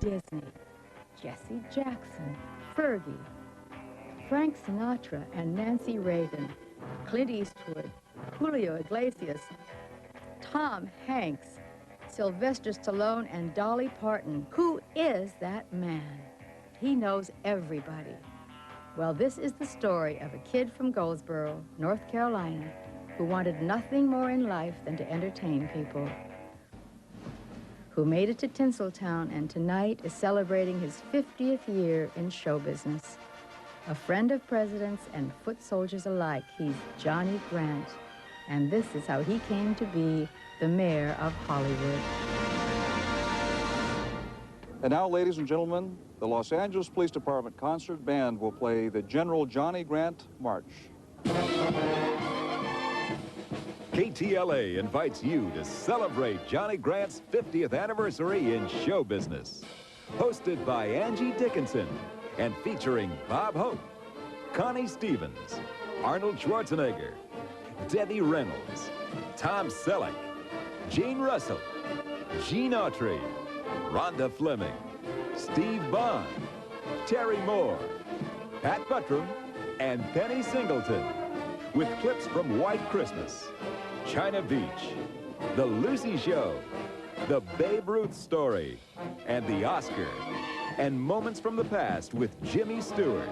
Disney, Jesse Jackson, Fergie, Frank Sinatra and Nancy Reagan, Clint Eastwood, Julio Iglesias, Tom Hanks, Sylvester Stallone, and Dolly Parton. Who is that man? He knows everybody. Well, this is the story of a kid from Goldsboro, North Carolina, who wanted nothing more in life than to entertain people, who made it to Tinseltown and tonight is celebrating his 50th year in show business. A friend of presidents and foot soldiers alike, he's Johnny Grant. And this is how he came to be the mayor of Hollywood. And now, ladies and gentlemen, the Los Angeles Police Department Concert Band will play the General Johnny Grant March. KTLA invites you to celebrate Johnny Grant's 50th anniversary in show business. Hosted by Angie Dickinson and featuring Bob Hope, Connie Stevens, Arnold Schwarzenegger, Debbie Reynolds, Tom Selleck, Gene Russell, Gene Autry, Rhonda Fleming, Steve Bond, Terry Moore, Pat Buttram, and Penny Singleton, with clips from White Christmas, China Beach, The Lucy Show, The Babe Ruth Story, and The Oscar, and moments from the past with Jimmy Stewart,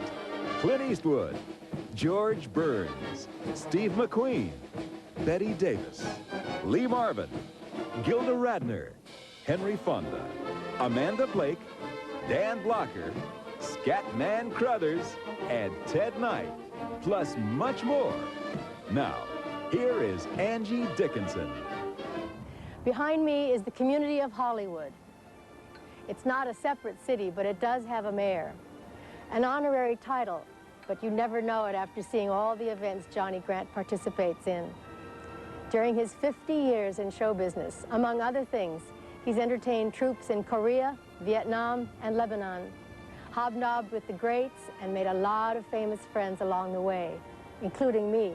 Clint Eastwood, George Burns, Steve McQueen, Betty Davis, Lee Marvin, Gilda Radner, Henry Fonda, Amanda Blake, Dan Blocker, Scatman Crothers, and Ted Knight, plus much more. Now, here is Angie Dickinson. Behind me is the community of Hollywood. It's not a separate city, but it does have a mayor. An honorary title, but you never know it after seeing all the events Johnny Grant participates in. During his 50 years in show business, among other things, he's entertained troops in Korea, Vietnam, and Lebanon, hobnobbed with the greats, and made a lot of famous friends along the way, including me.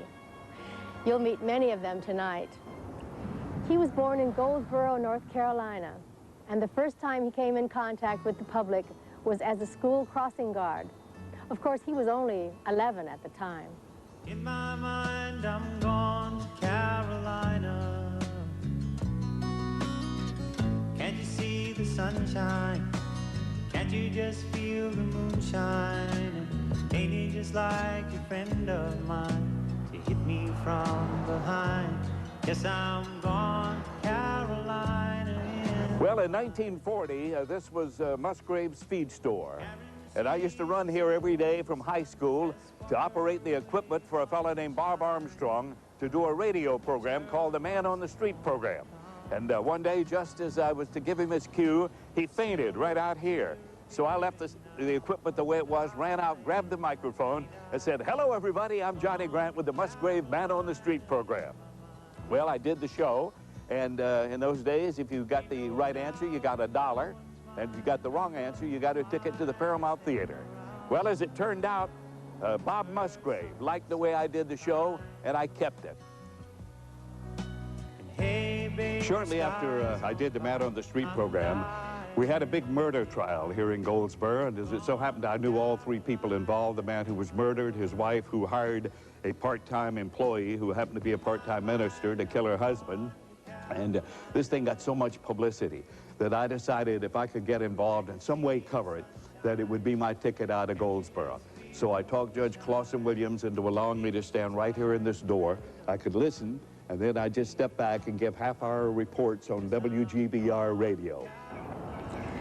You'll meet many of them tonight. He was born in Goldsboro, North Carolina, and the first time he came in contact with the public was as a school crossing guard. Of course, he was only 11 at the time. In my mind, I'm gone to Carolina. Can't you see the sunshine? Can't you just feel the moonshine? Ain't it just like a friend of mine to hit me from behind? Yes, I'm gone to Carolina. Well, in 1940, this was Musgrave's feed store. And I used to run here every day from high school to operate the equipment for a fellow named Bob Armstrong to do a radio program called the Man on the Street program. And one day, just as I was to give him his cue, he fainted right out here. So I left the equipment the way it was, ran out, grabbed the microphone, and said, "Hello, everybody, I'm Johnny Grant with the Musgrave Man on the Street program." Well, I did the show, and in those days, if you got the right answer, you got $1. And if you got the wrong answer, you got a ticket to the Paramount Theater. Well, as it turned out, Bob Musgrave liked the way I did the show, and I kept it. Shortly after I did the Man on the Street program, we had a big murder trial here in Goldsboro, and as it so happened, I knew all three people involved: the man who was murdered, his wife who hired a part-time employee who happened to be a part-time minister to kill her husband. And this thing got so much publicity that I decided if I could get involved in some way cover it, that it would be my ticket out of Goldsboro. So I talked Judge Clausen Williams into allowing me to stand right here in this door. I could listen, and then I'd just step back and give half-hour reports on WGBR radio.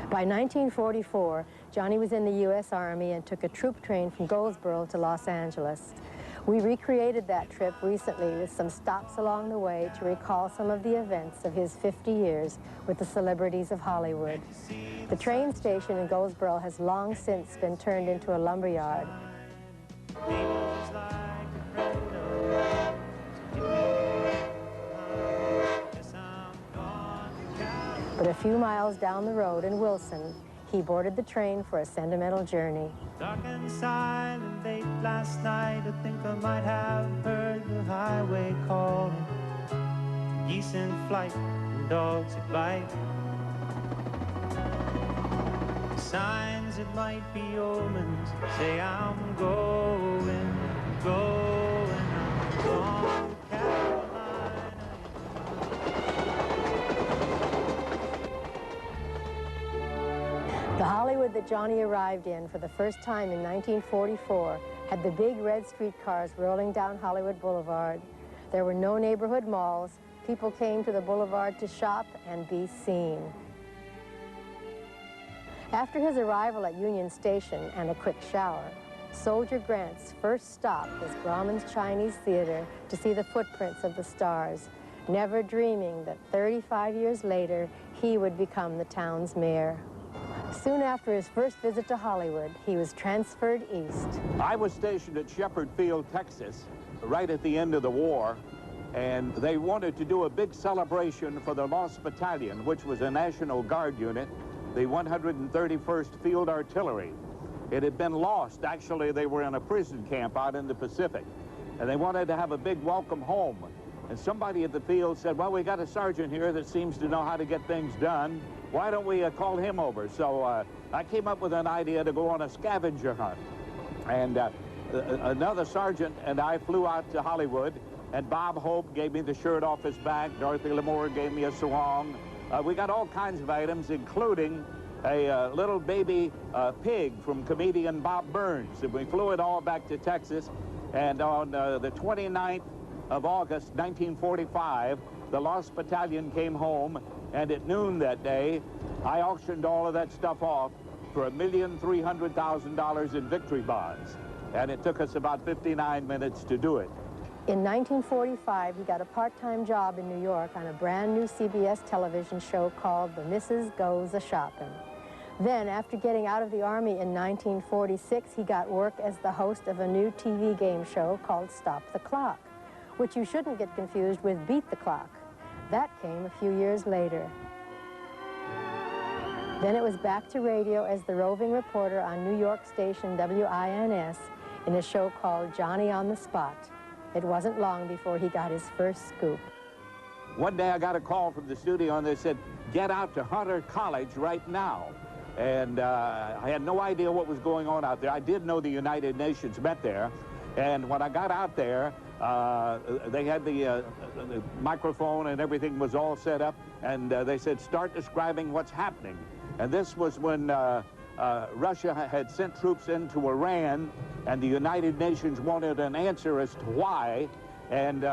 By 1944, Johnny was in the U.S. Army and took a troop train from Goldsboro to Los Angeles. We recreated that trip recently with some stops along the way to recall some of the events of his 50 years with the celebrities of Hollywood. The train station in Goldsboro has long since been turned into a lumberyard. But a few miles down the road in Wilson, he boarded the train for a sentimental journey. Dark and silent late last night, I think I might have heard the highway calling. Geese in flight and dogs at bite. Signs that might be omens say I'm going, I'm gone to Carolina. The Hollywood that Johnny arrived in for the first time in 1944 had the big red streetcars rolling down Hollywood Boulevard. There were no neighborhood malls. People came to the boulevard to shop and be seen. After his arrival at Union Station and a quick shower, Soldier Grant's first stop was Grauman's Chinese Theater to see the footprints of the stars, never dreaming that 35 years later he would become the town's mayor. Soon after his first visit to Hollywood, he was transferred east. I was stationed at Shepherd Field, Texas, right at the end of the war, and they wanted to do a big celebration for the Lost Battalion, which was a National Guard unit, the 131st Field Artillery. It had been lost. Actually, they were in a prison camp out in the Pacific, and they wanted to have a big welcome home. And somebody at the field said, well, we got a sergeant here that seems to know how to get things done. Why don't we call him over? So I came up with an idea to go on a scavenger hunt. And another sergeant and I flew out to Hollywood, and Bob Hope gave me the shirt off his back. Dorothy Lamour gave me a sarong. We got all kinds of items, including a little baby pig from comedian Bob Burns. And we flew it all back to Texas. And on the 29th of August, 1945, the Lost Battalion came home, and at noon that day, I auctioned all of that stuff off for $1,300,000 in victory bonds. And it took us about 59 minutes to do it. In 1945, he got a part-time job in New York on a brand new CBS television show called The Missus Goes A-Shopping. Then, after getting out of the Army in 1946, he got work as the host of a new TV game show called Stop the Clock, which you shouldn't get confused with Beat the Clock. That came a few years later. Then it was back to radio as the roving reporter on New York station WINS in a show called Johnny on the Spot. It wasn't long before he got his first scoop. One day I got a call from the studio, and they said, get out to Hunter College right now. And I had no idea what was going on out there. I did know the United Nations met there. And when I got out there, they had the microphone and everything was all set up, and they said, start describing what's happening. And this was when Russia had sent troops into Iran, and the United Nations wanted an answer as to why, and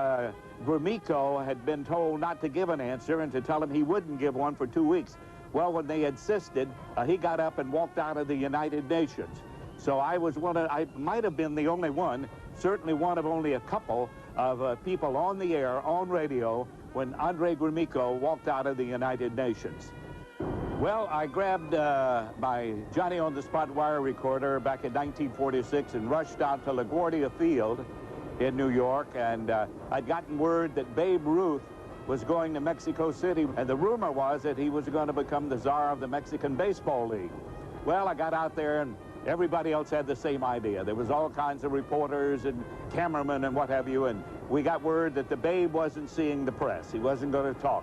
Gromyko had been told not to give an answer and to tell him he wouldn't give one for 2 weeks. Well, when they insisted, he got up and walked out of the United Nations. So I was I might have been the only one, certainly one of only a couple of people on the air, on radio, when Andrei Gromyko walked out of the United Nations. Well, I grabbed my Johnny on the Spot wire recorder back in 1946 and rushed out to LaGuardia Field in New York, and I'd gotten word that Babe Ruth was going to Mexico City, and the rumor was that he was going to become the czar of the Mexican Baseball League. Well, I got out there, and everybody else had the same idea. There was all kinds of reporters and cameramen and what have you, and we got word that the Babe wasn't seeing the press. He wasn't going to talk.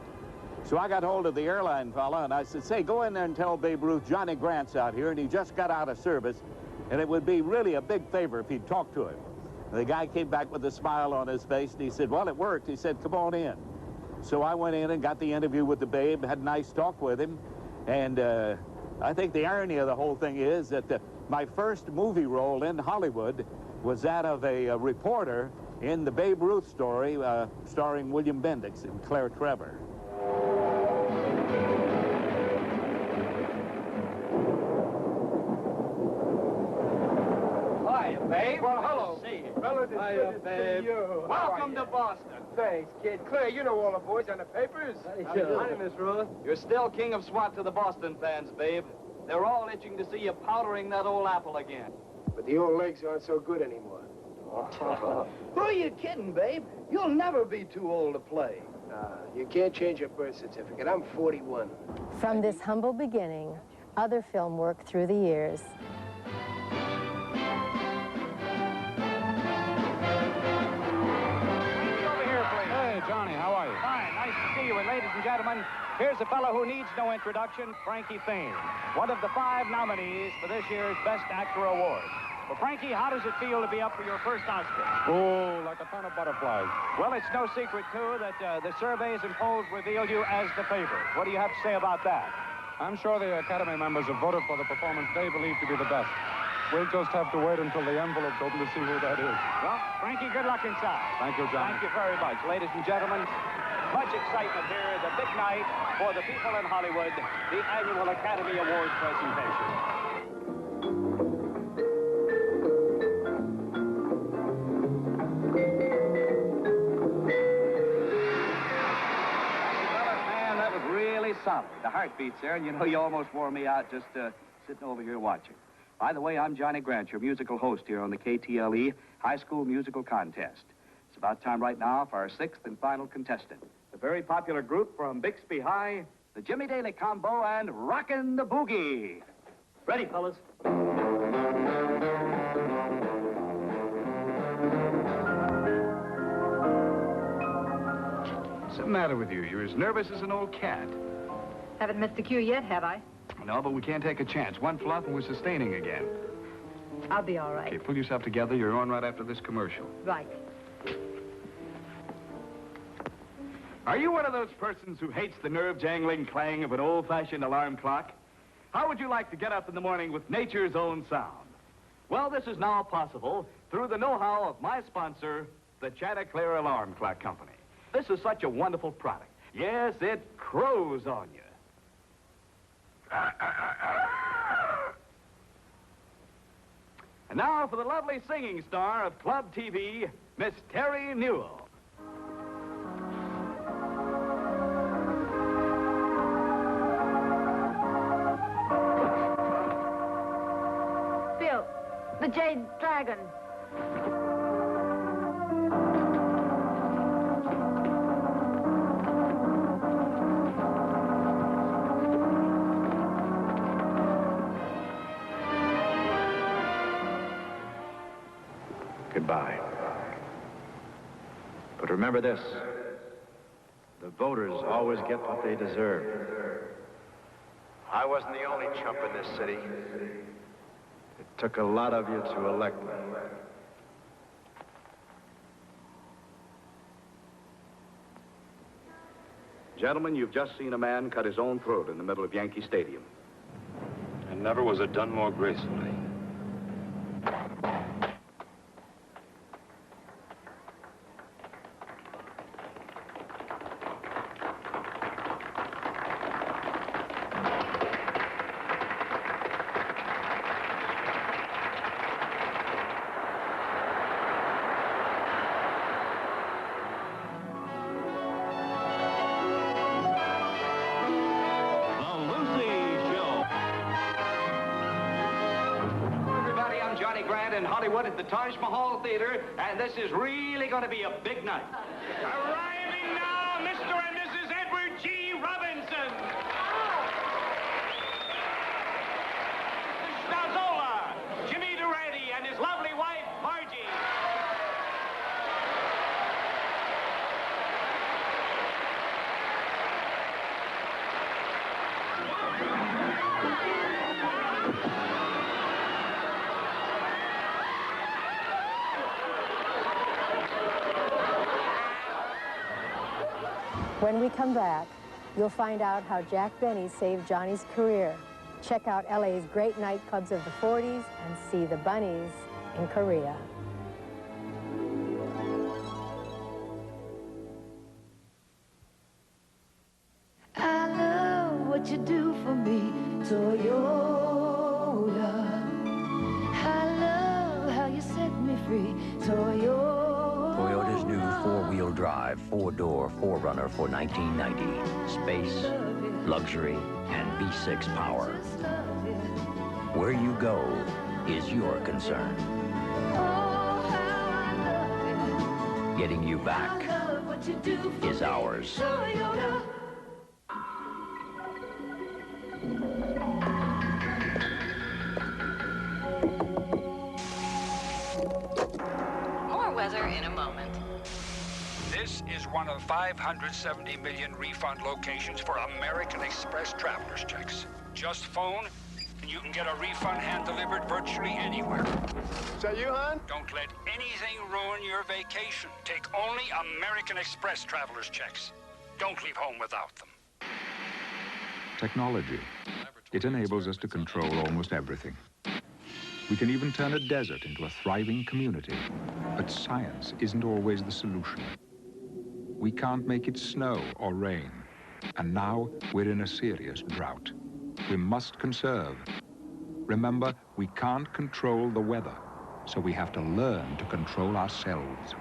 So I got hold of the airline fella, and I said, say, go in there and tell Babe Ruth Johnny Grant's out here, and he just got out of service, and it would be really a big favor if he'd talk to him. And the guy came back with a smile on his face, and he said, well, it worked. He said, come on in. So I went in and got the interview with the Babe, had a nice talk with him, and I think the irony of the whole thing is that my first movie role in Hollywood was that of a reporter in the Babe Ruth story, starring William Bendix and Claire Trevor. Hi, Babe. Well, hello. See you. Relative, good to see you. Welcome to Boston. Thanks, kid. Claire, you know all the boys on the papers. Hi, Miss Ruth. You're still king of SWAT to the Boston fans, Babe. They're all itching to see you powdering that old apple again. But the old legs aren't so good anymore. Who are you kidding, Babe? You'll never be too old to play. You can't change your birth certificate. I'm 41. From this humble beginning, other film work through the years. Hey, Johnny, how are you? Fine, nice to see you Hollywood. Ladies and gentlemen, here's a fellow who needs no introduction, Frankie Fain, one of the 5 nominees for this year's Best Actor Award. Well, Frankie, how does it feel to be up for your first Oscar? Oh, like a ton of butterflies. Well, it's no secret, too, that the surveys and polls reveal you as the favorite. What do you have to say about that? I'm sure the Academy members have voted for the performance they believe to be the best. We'll just have to wait until the envelope's open to see who that is. Well, Frankie, good luck inside. Thank you, John. Thank you very much. Ladies and gentlemen, much excitement here, the big night for the people in Hollywood, the annual Academy Awards presentation. Solid. The heartbeat's there, and you know, you almost wore me out just sitting over here watching. By the way, I'm Johnny Grant, your musical host here on the KTLA High School Musical Contest. It's about time right now for our 6th and final contestant. The very popular group from Bixby High, the Jimmy Daly Combo, and Rockin' the Boogie. Ready, fellas? What's the matter with you? You're as nervous as an old cat. Haven't missed the cue yet, have I? No, but we can't take a chance. One fluff and we're sustaining again. I'll be all right. Okay, pull yourself together. You're on right after this commercial. Right. Are you one of those persons who hates the nerve-jangling clang of an old-fashioned alarm clock? How would you like to get up in the morning with nature's own sound? Well, this is now possible through the know-how of my sponsor, the Chanticleer Alarm Clock Company. This is such a wonderful product. Yes, it crows on you. And now for the lovely singing star of Club TV, Miss Terry Newell. Bill, the Jade Dragon. Goodbye. But remember this, the voters always get what they deserve. I wasn't the only chump in this city. It took a lot of you to elect me. Gentlemen, you've just seen a man cut his own throat in the middle of Yankee Stadium. And never was it done more gracefully. In Hollywood at the Taj Mahal Theater, and this is really going to be a big night. Arriving now, Mr. and Mrs. Edward G. Robinson. Stazola, Jimmy Durante, and his lovely wife, Margie. When we come back, you'll find out how Jack Benny saved Johnny's career. Check out LA's great nightclubs of the 40s and see the bunnies in Korea. I love what you do for me, Toyota. I love how you set me free, Toyota. Toyota's new four-wheel drive, four-door 4Runner for 1990. Space, luxury, and V6 power. Where you go is your concern. Getting you back is ours. More weather in a moment. This is one of 570 million refund locations for American Express traveler's checks. Just phone, and you can get a refund hand-delivered virtually anywhere. Is that you, hon? Don't let anything ruin your vacation. Take only American Express traveler's checks. Don't leave home without them. Technology. It enables us to control almost everything. We can even turn a desert into a thriving community. But science isn't always the solution. We can't make it snow or rain. And now we're in a serious drought. We must conserve. Remember, we can't control the weather, so we have to learn to control ourselves.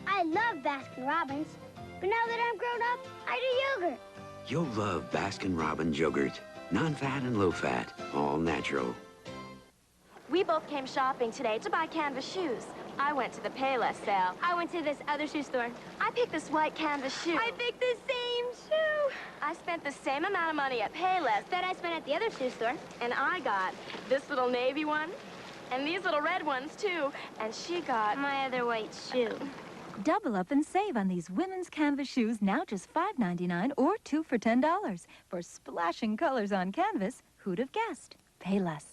I love Baskin-Robbins, but now that I'm grown up, I do yogurt. You'll love Baskin-Robbins yogurt. Non-fat and low-fat, all natural. We both came shopping today to buy canvas shoes. I went to the Payless sale. I went to this other shoe store. I picked this white canvas shoe. I picked the same shoe. I spent the same amount of money at Payless that I spent at the other shoe store. And I got this little navy one, and these little red ones, too. And she got my other white shoe. Double up and save on these women's canvas shoes, now just $5.99 or 2 for $10. For splashing colors on canvas, who'd have guessed? Payless.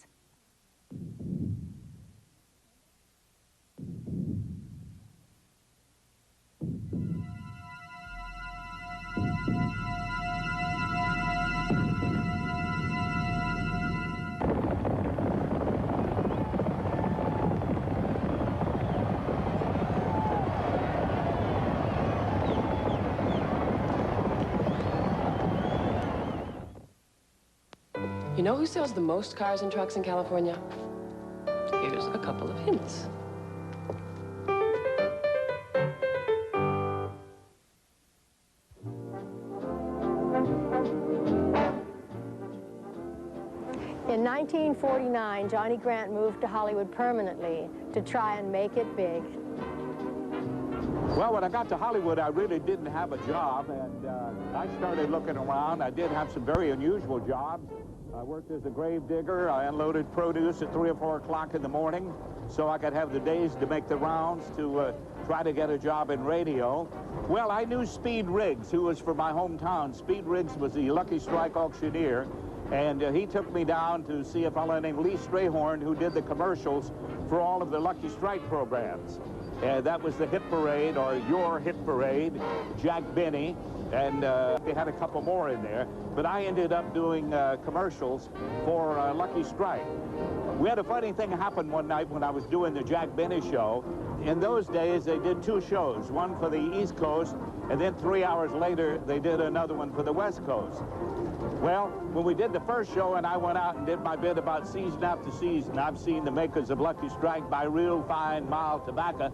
You know who sells the most cars and trucks in California? Here's a couple of hints. In 1949, Johnny Grant moved to Hollywood permanently to try and make it big. Well, when I got to Hollywood, I really didn't have a job, and I started looking around. I did have some very unusual jobs. I worked as a grave digger. I unloaded produce at 3 or 4 o'clock in the morning so I could have the days to make the rounds to try to get a job in radio. Well, I knew Speed Riggs, who was from my hometown. Speed Riggs was the Lucky Strike auctioneer, and he took me down to see a fellow named Lee Strayhorn, who did the commercials for all of the Lucky Strike programs. That was the Hit Parade, or Your Hit Parade, Jack Benny, and they had a couple more in there. But I ended up doing commercials for Lucky Strike. We had a funny thing happen one night when I was doing the Jack Benny show. In those days, they did 2 shows, one for the East Coast, and then 3 hours later, they did another one for the West Coast. Well, when we did the first show and I went out and did my bit about season after season, I've seen the makers of Lucky Strike buy real fine mild tobacco,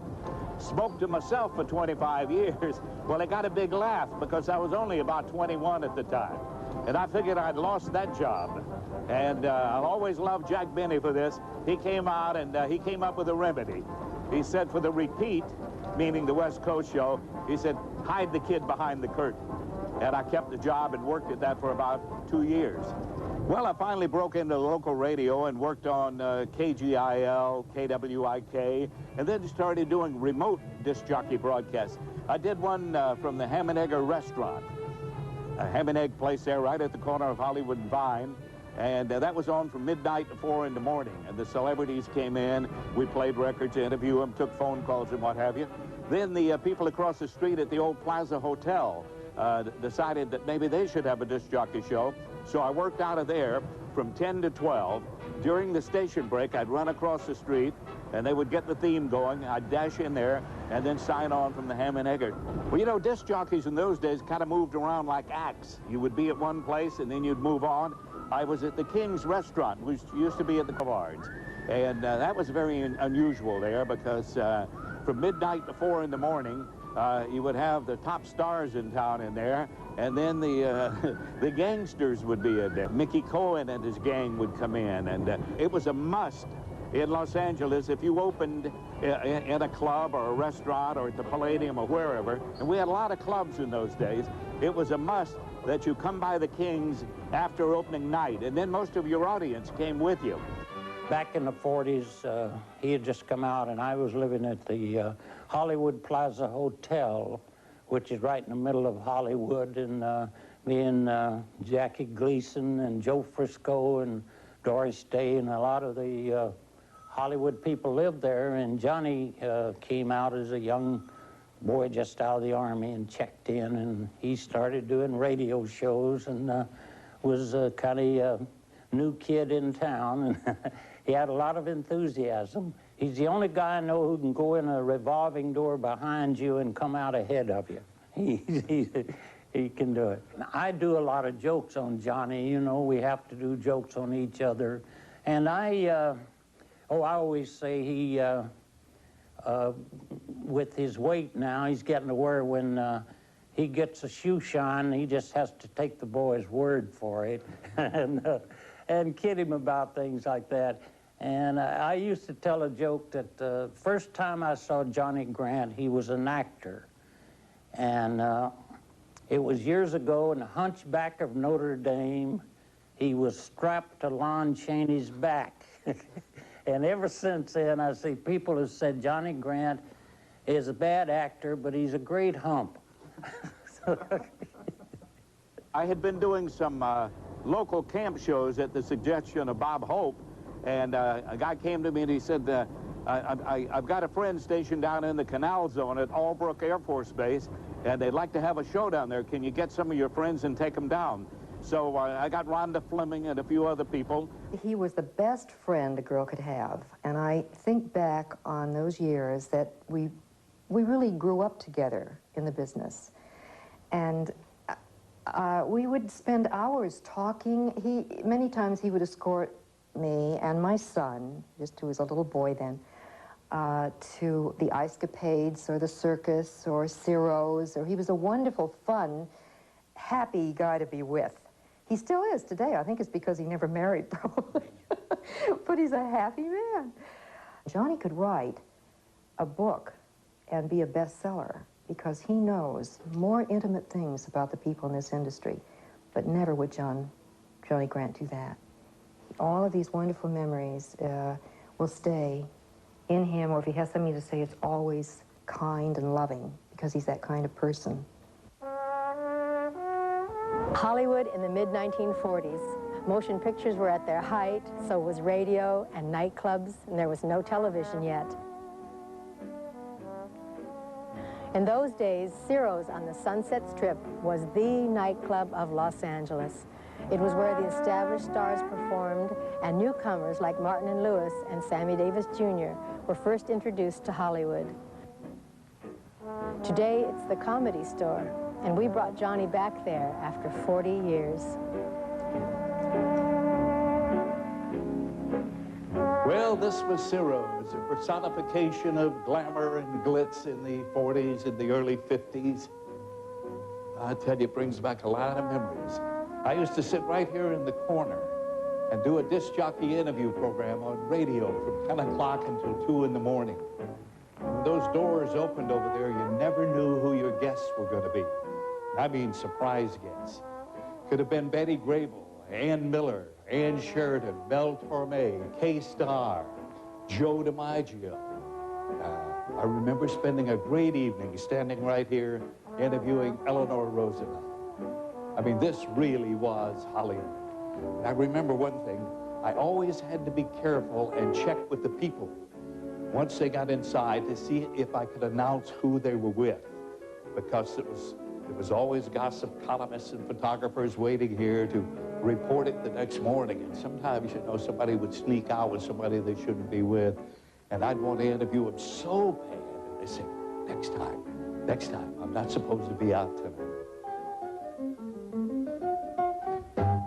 smoked to myself for 25 years. Well, I got a big laugh because I was only about 21 at the time. And I figured I'd lost that job. And I'll always love Jack Benny for this. He came out and he came up with a remedy. He said for the repeat, meaning the West Coast show, he said, hide the kid behind the curtain. And I kept the job and worked at that for about 2 years. Well, I finally broke into local radio and worked on KGIL, KWIK, and then started doing remote disc jockey broadcasts. I did one from the Ham and Egger restaurant, a ham and egg place there right at the corner of Hollywood and Vine. And that was on from midnight to 4 in the morning. And the celebrities came in, we played records, interviewed them, took phone calls and what have you. Then the people across the street at the old Plaza Hotel decided that maybe they should have a disc jockey show. So I worked out of there from 10 to 12. During the station break, I'd run across the street, and they would get the theme going. I'd dash in there and then sign on from the Ham and Egger. Well, you know, disc jockeys in those days kind of moved around like acts. You would be at one place, and then you'd move on. I was at the King's Restaurant, which used to be at the Boulevard. And that was very unusual there because from midnight to 4 in the morning, you would have the top stars in town in there, and then the gangsters would be in there. Mickey Cohen and his gang would come in, and it was a must in Los Angeles if you opened in a club or a restaurant or at the Palladium or wherever, and we had a lot of clubs in those days. It was a must that you come by the King's after opening night, and then most of your audience came with you. Back in the 40s, he had just come out, and I was living at the Hollywood Plaza Hotel, which is right in the middle of Hollywood, and me and Jackie Gleason and Joe Frisco and Doris Day and a lot of the Hollywood people lived there, and Johnny came out as a young boy just out of the Army and checked in, and he started doing radio shows and was kind of a new kid in town, and he had a lot of enthusiasm. He's the only guy I know who can go in a revolving door behind you and come out ahead of you. He can do it. I do a lot of jokes on Johnny. You know, we have to do jokes on each other. And I always say he, with his weight now, he's getting to where when he gets a shoe shine, he just has to take the boy's word for it and kid him about things like that. And I used to tell a joke that the first time I saw Johnny Grant, he was an actor. And it was years ago in the Hunchback of Notre Dame. He was strapped to Lon Chaney's back. And ever since then, I see people have said Johnny Grant is a bad actor, but he's a great hump. I had been doing some local camp shows at the suggestion of Bob Hope, and a guy came to me and he said, I've got a friend stationed down in the Canal Zone at Albrook Air Force Base, and they'd like to have a show down there. Can you get some of your friends and take them down? So I got Rhonda Fleming and a few other people. He was the best friend a girl could have, and I think back on those years that we really grew up together in the business. And we would spend hours talking. Many times he would escort me and my son, just who was a little boy then, to the ice capades or the circus or Ciro's, or he was a wonderful, fun, happy guy to be with. He still is today. I think it's because he never married, probably. But he's a happy man. Johnny could write a book and be a bestseller because he knows more intimate things about the people in this industry, but never would Johnny Grant do that. All of these wonderful memories will stay in him, or if he has something to say, it's always kind and loving because he's that kind of person. Hollywood in the mid-1940s. Motion pictures were at their height, so was radio and nightclubs, and there was no television yet. In those days, Ciro's on the Sunset Strip was the nightclub of Los Angeles. It was where the established stars performed, and newcomers like Martin and Lewis and Sammy Davis Jr. were first introduced to Hollywood. Today, it's the Comedy Store, and we brought Johnny back there after 40 years. Well, this was Ciro's, a personification of glamour and glitz in the 40s and the early 50s. I tell you, it brings back a lot of memories. I used to sit right here in the corner and do a disc jockey interview program on radio from 10 o'clock until 2 in the morning. When those doors opened over there, you never knew who your guests were going to be. I mean, surprise guests. Could have been Betty Grable, Ann Miller, Ann Sheridan, Mel Torme, Kay Starr, Joe DiMaggio. I remember spending a great evening standing right here interviewing Eleanor Roosevelt. I mean, this really was Hollywood. And I remember one thing, I always had to be careful and check with the people once they got inside to see if I could announce who they were with, because there was always gossip columnists and photographers waiting here to report it the next morning. And sometimes, you know, somebody would sneak out with somebody they shouldn't be with, and I'd want to interview them so bad, and they say, next time, I'm not supposed to be out tonight.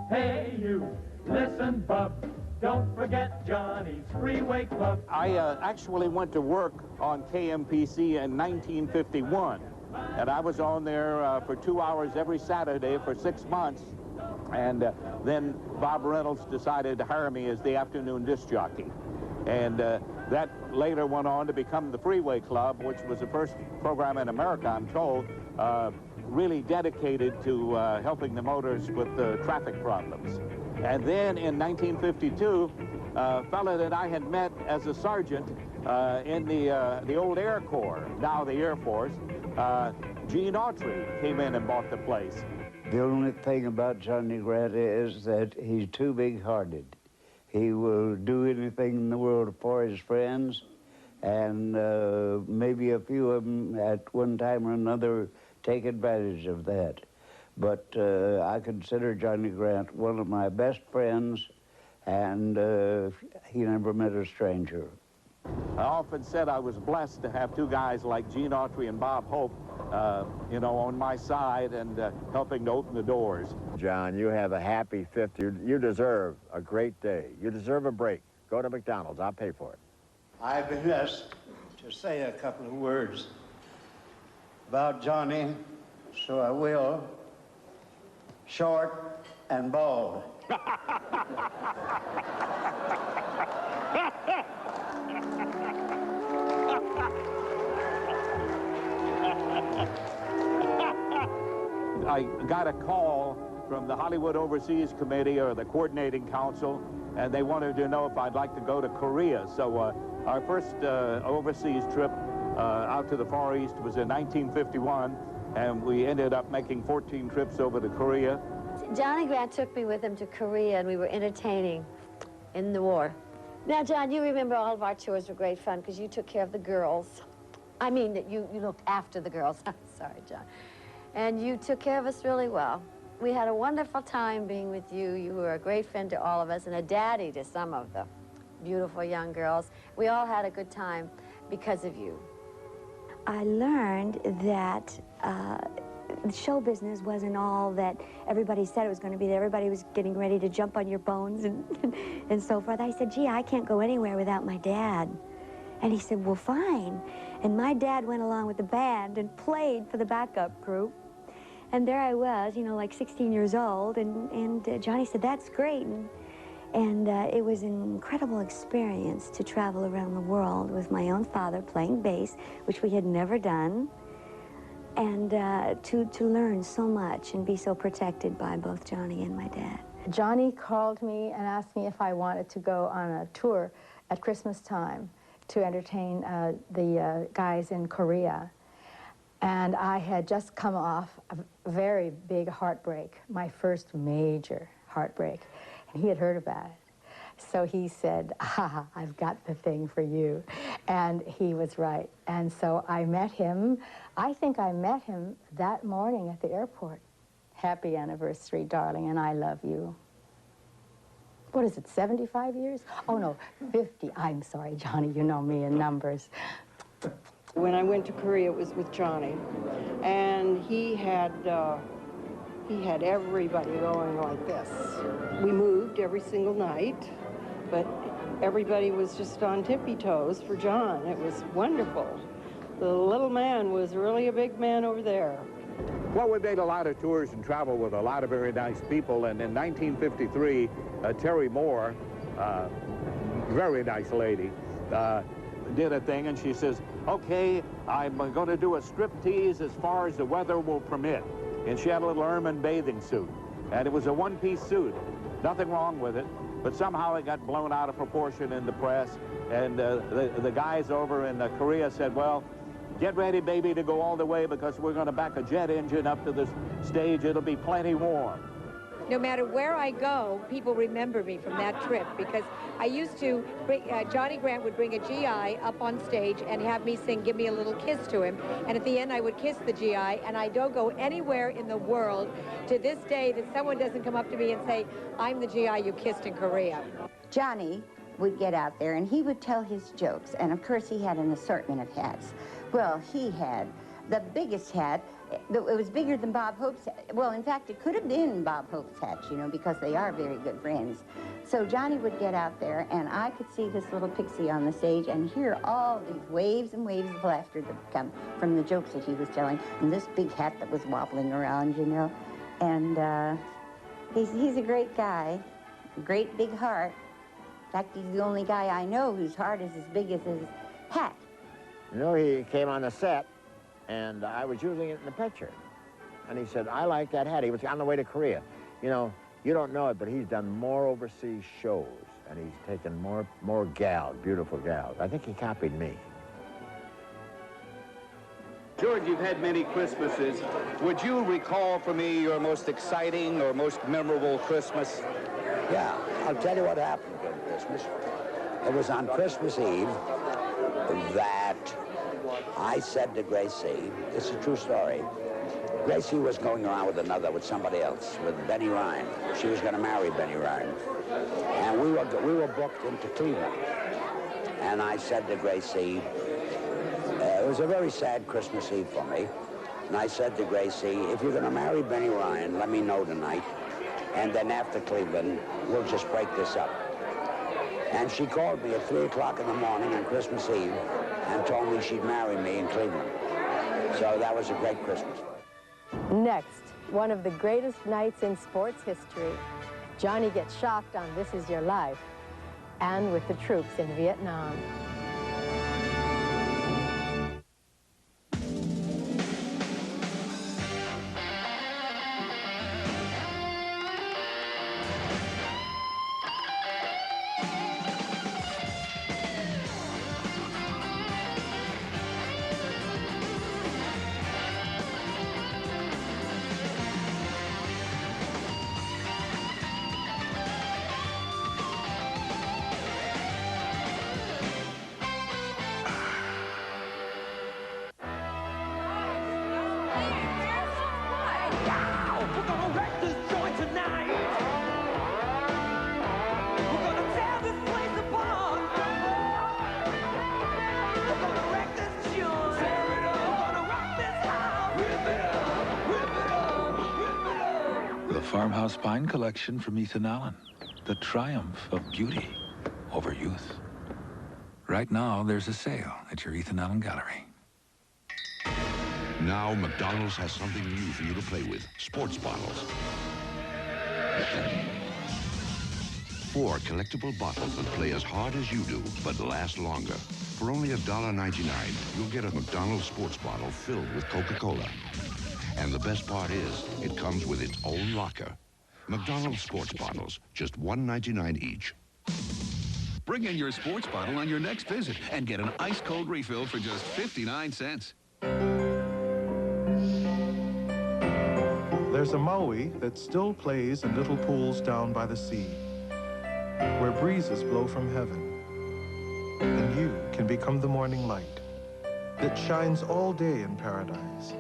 Hey, you, listen, bub. Don't forget Johnny's Freeway Club. I actually went to work on KMPC in 1951, and I was on there for 2 hours every Saturday for 6 months, and then Bob Reynolds decided to hire me as the afternoon disc jockey, and that later went on to become the Freeway Club, which was the first program in America, I'm told, really dedicated to helping the motorists with traffic problems. And then in 1952, fella that I had met as a sergeant in the old Air Corps, now the Air Force. Gene Autry came in and bought the place. The only thing about Johnny Grant is that he's too big-hearted. He will do anything in the world for his friends, and maybe a few of them at one time or another take advantage of that. But I consider Johnny Grant one of my best friends, and he never met a stranger. I often said I was blessed to have two guys like Gene Autry and Bob Hope, you know, on my side and helping to open the doors. John, you have a happy 50th. You deserve a great day. You deserve a break. Go to McDonald's. I'll pay for it. I've been asked to say a couple of words about Johnny, so I will. Short and bald. I got a call from the Hollywood Overseas Committee or the Coordinating Council, and they wanted to know if I'd like to go to Korea. So our first overseas trip out to the Far East was in 1951, and we ended up making 14 trips over to Korea. Johnny Grant took me with him to Korea, and we were entertaining in the war. Now, John, you remember all of our tours were great fun because you took care of the girls. I mean, that you looked after the girls. Sorry, John. And you took care of us really well. We had a wonderful time being with you. You were a great friend to all of us and a daddy to some of the beautiful young girls. We all had a good time because of you. I learned that show business wasn't all that everybody said it was going to be. That everybody was getting ready to jump on your bones and so forth. I said, gee, I can't go anywhere without my dad. And he said, well, fine. And my dad went along with the band and played for the backup group. And there I was, you know, like 16 years old, and Johnny said, that's great. And it was an incredible experience to travel around the world with my own father playing bass, which we had never done, and to learn so much and be so protected by both Johnny and my dad. Johnny called me and asked me if I wanted to go on a tour at Christmas time to entertain the guys in Korea. And I had just come off a very big heartbreak, my first major heartbreak, and he had heard about it. So he said, ah, I've got the thing for you. And he was right. And so I met him. I think I met him that morning at the airport. Happy anniversary, darling, and I love you. What is it, 75 years? Oh, no, 50. I'm sorry, Johnny, you know me in numbers. When I went to Korea, it was with Johnny, and he had everybody going like this. We moved every single night, but everybody was just on tippy toes for John. It was wonderful. The little man was really a big man over there. Well, we made a lot of tours and traveled with a lot of very nice people, and in 1953, Terry Moore, very nice lady, did a thing, and she says, okay, I'm going to do a striptease as far as the weather will permit. And she had a little ermine bathing suit, and it was a one-piece suit. Nothing wrong with it, but somehow it got blown out of proportion in the press, and the guys over in Korea said, well, get ready, baby, to go all the way because we're going to back a jet engine up to the stage. It'll be plenty warm. No matter where I go, people remember me from that trip because I used to bring, Johnny Grant would bring a GI up on stage and have me sing Give Me a Little Kiss to him. And at the end, I would kiss the GI, and I don't go anywhere in the world to this day that someone doesn't come up to me and say, I'm the GI you kissed in Korea. Johnny would get out there, and he would tell his jokes. And, of course, he had an assortment of hats. Well, he had the biggest hat. It was bigger than Bob Hope's hat. Well, in fact, it could have been Bob Hope's hat, you know, because they are very good friends. So Johnny would get out there, and I could see this little pixie on the stage and hear all these waves and waves of laughter that come from the jokes that he was telling, and this big hat that was wobbling around, you know. And he's a great guy, a great big heart. In fact, he's the only guy I know whose heart is as big as his hat. You know, he came on the set, and I was using it in the picture. And he said, I like that hat. He was on the way to Korea. You know, you don't know it, but he's done more overseas shows and he's taken more gals, beautiful gals. I think he copied me. George, you've had many Christmases. Would you recall for me your most exciting or most memorable Christmas? Yeah, I'll tell you what happened during Christmas. It was on Christmas Eve that I said to Gracie, it's a true story, Gracie was going around with somebody else, with Benny Ryan. She was going to marry Benny Ryan. And we were booked into Cleveland. And I said to Gracie, it was a very sad Christmas Eve for me. And I said to Gracie, if you're going to marry Benny Ryan, let me know tonight. And then after Cleveland, we'll just break this up. And she called me at 3 o'clock in the morning on Christmas Eve and told me she'd marry me in Cleveland. So that was a great Christmas. Next, one of the greatest nights in sports history. Johnny gets shocked on This Is Your Life and with the troops in Vietnam. Farmhouse Pine Collection from Ethan Allen. The triumph of beauty over youth. Right now, there's a sale at your Ethan Allen Gallery. Now, McDonald's has something new for you to play with. Sports bottles. 4 collectible bottles that play as hard as you do, but last longer. For only $1.99, you'll get a McDonald's sports bottle filled with Coca-Cola. And the best part is, it comes with its own locker. McDonald's sports bottles, just $1.99 each. Bring in your sports bottle on your next visit and get an ice-cold refill for just 59 cents. There's a Maui that still plays in little pools down by the sea, where breezes blow from heaven, and you can become the morning light that shines all day in paradise.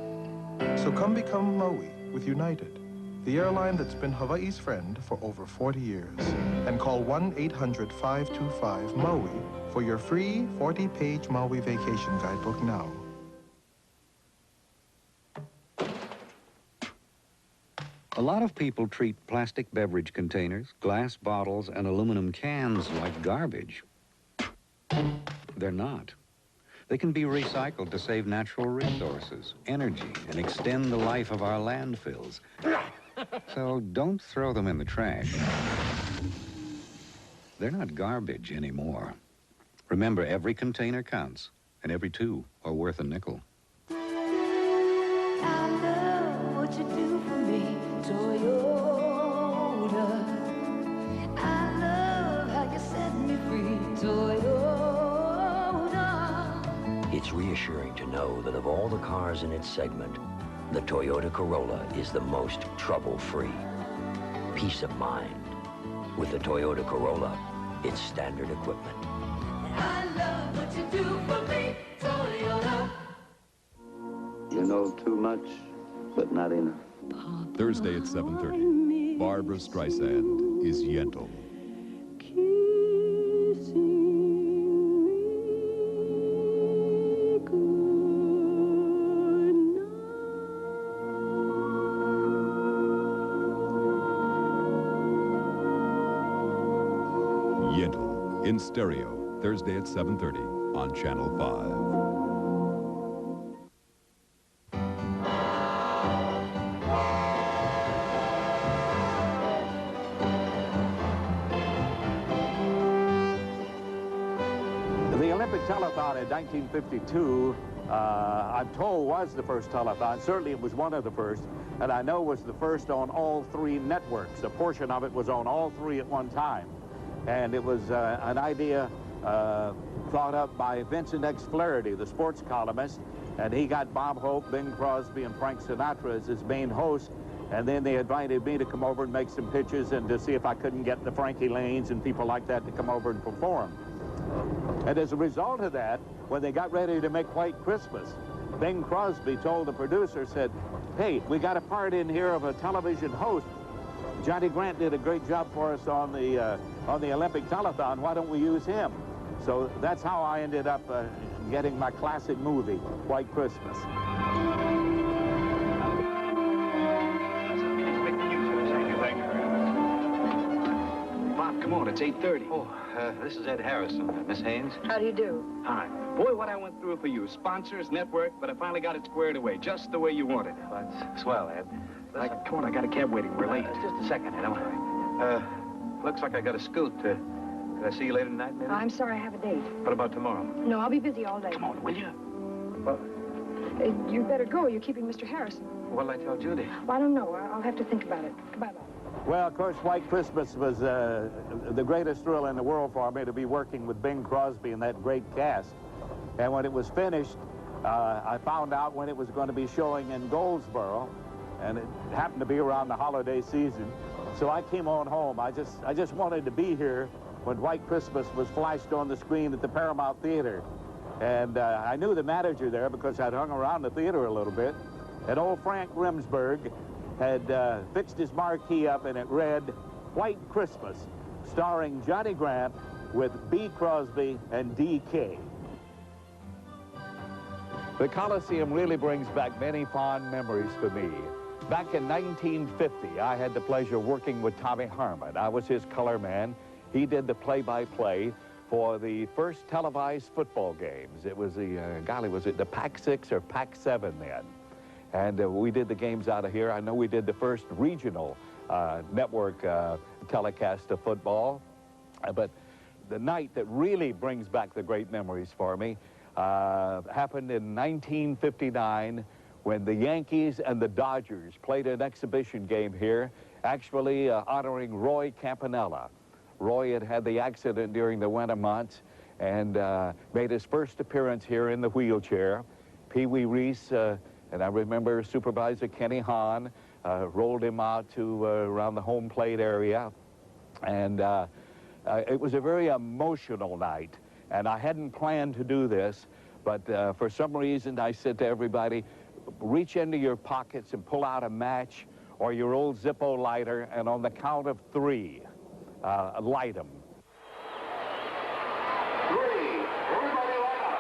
So come become Maui with United, the airline that's been Hawaii's friend for over 40 years. And call 1-800-525-MAUI for your free 40-page Maui vacation guidebook now. A lot of people treat plastic beverage containers, glass bottles, and aluminum cans like garbage. They're not. They can be recycled to save natural resources, energy, and extend the life of our landfills. So don't throw them in the trash. They're not garbage anymore. Remember, every container counts, and every 2 are worth a nickel. I love what you do for me, Toyota. I love how you set me free, Toyota. It's reassuring to know that of all the cars in its segment, the Toyota Corolla is the most trouble-free. Peace of mind. With the Toyota Corolla, it's standard equipment. I love what you do for me, Toyota. You know too much, but not enough. Thursday at 7:30, Barbra Streisand is Yentl. Yentl in stereo, Thursday at 7:30 on Channel 5. The Olympic telethon in 1952, I'm told was the first telethon. Certainly it was one of the first, and I know was the first on all 3 networks. A portion of it was on all 3 at one time. and it was an idea thought up by Vincent X. Flaherty, the sports columnist, and he got Bob Hope, Bing Crosby, and Frank Sinatra as his main host, and then they invited me to come over and make some pitches and to see if I couldn't get the Frankie Lanes and people like that to come over and perform. And as a result of that, when they got ready to make White Christmas, Bing Crosby told the producer, said, "Hey, we got a part in here of a television host. Johnny Grant did a great job for us on the Olympic telethon. Why don't we use him?" So that's how I ended up getting my classic movie, White Christmas. Bob, come on, it's 8:30. Oh, this is Ed Harrison. Miss Haynes? How do you do? Hi. Boy, what I went through for you. Sponsors, network, but I finally got it squared away, just the way you wanted. That's swell, Ed. Come on, I got a cab waiting. We're late. Just a second, Ed. Looks like I got a scoot. Could I see you later tonight, maybe? I'm sorry, I have a date. What about tomorrow? No, I'll be busy all day. Come on, will you? Well, You'd better go. You're keeping Mr. Harrison. what'll I tell Judy? Well, I don't know. I'll have to think about it. Goodbye, Bob. Well, of course, White Christmas was the greatest thrill in the world for me, to be working with Bing Crosby and that great cast. And when it was finished, I found out when it was going to be showing in Goldsboro, and it happened to be around the holiday season. So I came on home. I just wanted to be here when White Christmas was flashed on the screen at the Paramount Theater. And I knew the manager there because I'd hung around the theater a little bit. And old Frank Rimsberg had fixed his marquee up, and it read, White Christmas, starring Johnny Grant with B. Crosby and D.K. The Coliseum really brings back many fond memories for me. Back in 1950, I had the pleasure of working with Tommy Harmon. I was his color man. He did the play-by-play for the first televised football games. It was the, golly, was it the Pac-6 or Pac-7 then? And we did the games out of here. I know we did the first regional network telecast of football. But the night that really brings back the great memories for me happened in 1959 when the Yankees and the Dodgers played an exhibition game here, actually honoring Roy Campanella. Roy had had the accident during the winter months and made his first appearance here in the wheelchair. Pee Wee Reese, and I remember Supervisor Kenny Hahn, rolled him out to around the home plate area. And it was a very emotional night. And I hadn't planned to do this, but for some reason I said to everybody, reach into your pockets and pull out a match or your old Zippo lighter, and on the count of 3, light them. 3, everybody light up.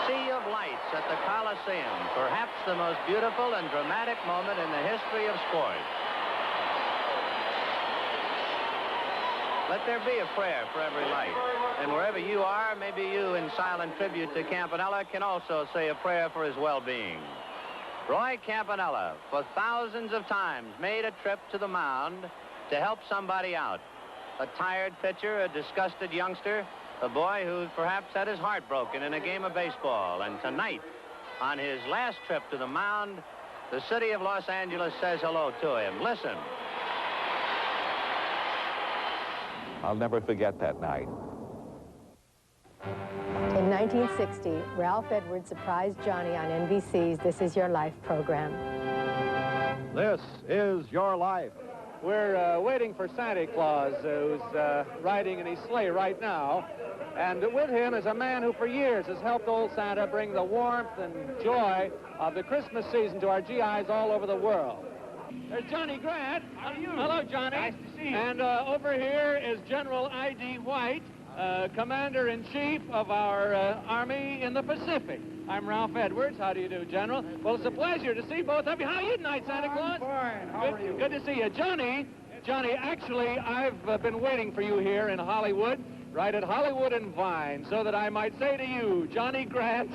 Sea of lights at the Coliseum, perhaps the most beautiful and dramatic moment in the history of sport. Let there be a prayer for every light. And wherever you are, maybe you, in silent tribute to Campanella, can also say a prayer for his well-being. Roy Campanella, for thousands of times, made a trip to the mound to help somebody out. A tired pitcher, a disgusted youngster, a boy who perhaps had his heart broken in a game of baseball. And tonight, on his last trip to the mound, the city of Los Angeles says hello to him. Listen. I'll never forget that night. In 1960, Ralph Edwards surprised Johnny on NBC's This Is Your Life program. This is your life. We're waiting for Santa Claus, who's riding in his sleigh right now. And with him is a man who for years has helped old Santa bring the warmth and joy of the Christmas season to our GIs all over the world. There's Johnny Grant. How are you? Hello, Johnny. Nice to see you. And over here is General I.D. White, Commander-in-Chief of our Army in the Pacific. I'm Ralph Edwards. How do you do, General? Well, it's a pleasure to see both of you. How are you tonight, Santa Claus? I'm fine. How are you? Good to see you. Johnny, actually, I've been waiting for you here in Hollywood, right at Hollywood and Vine, so that I might say to you, Johnny Grant,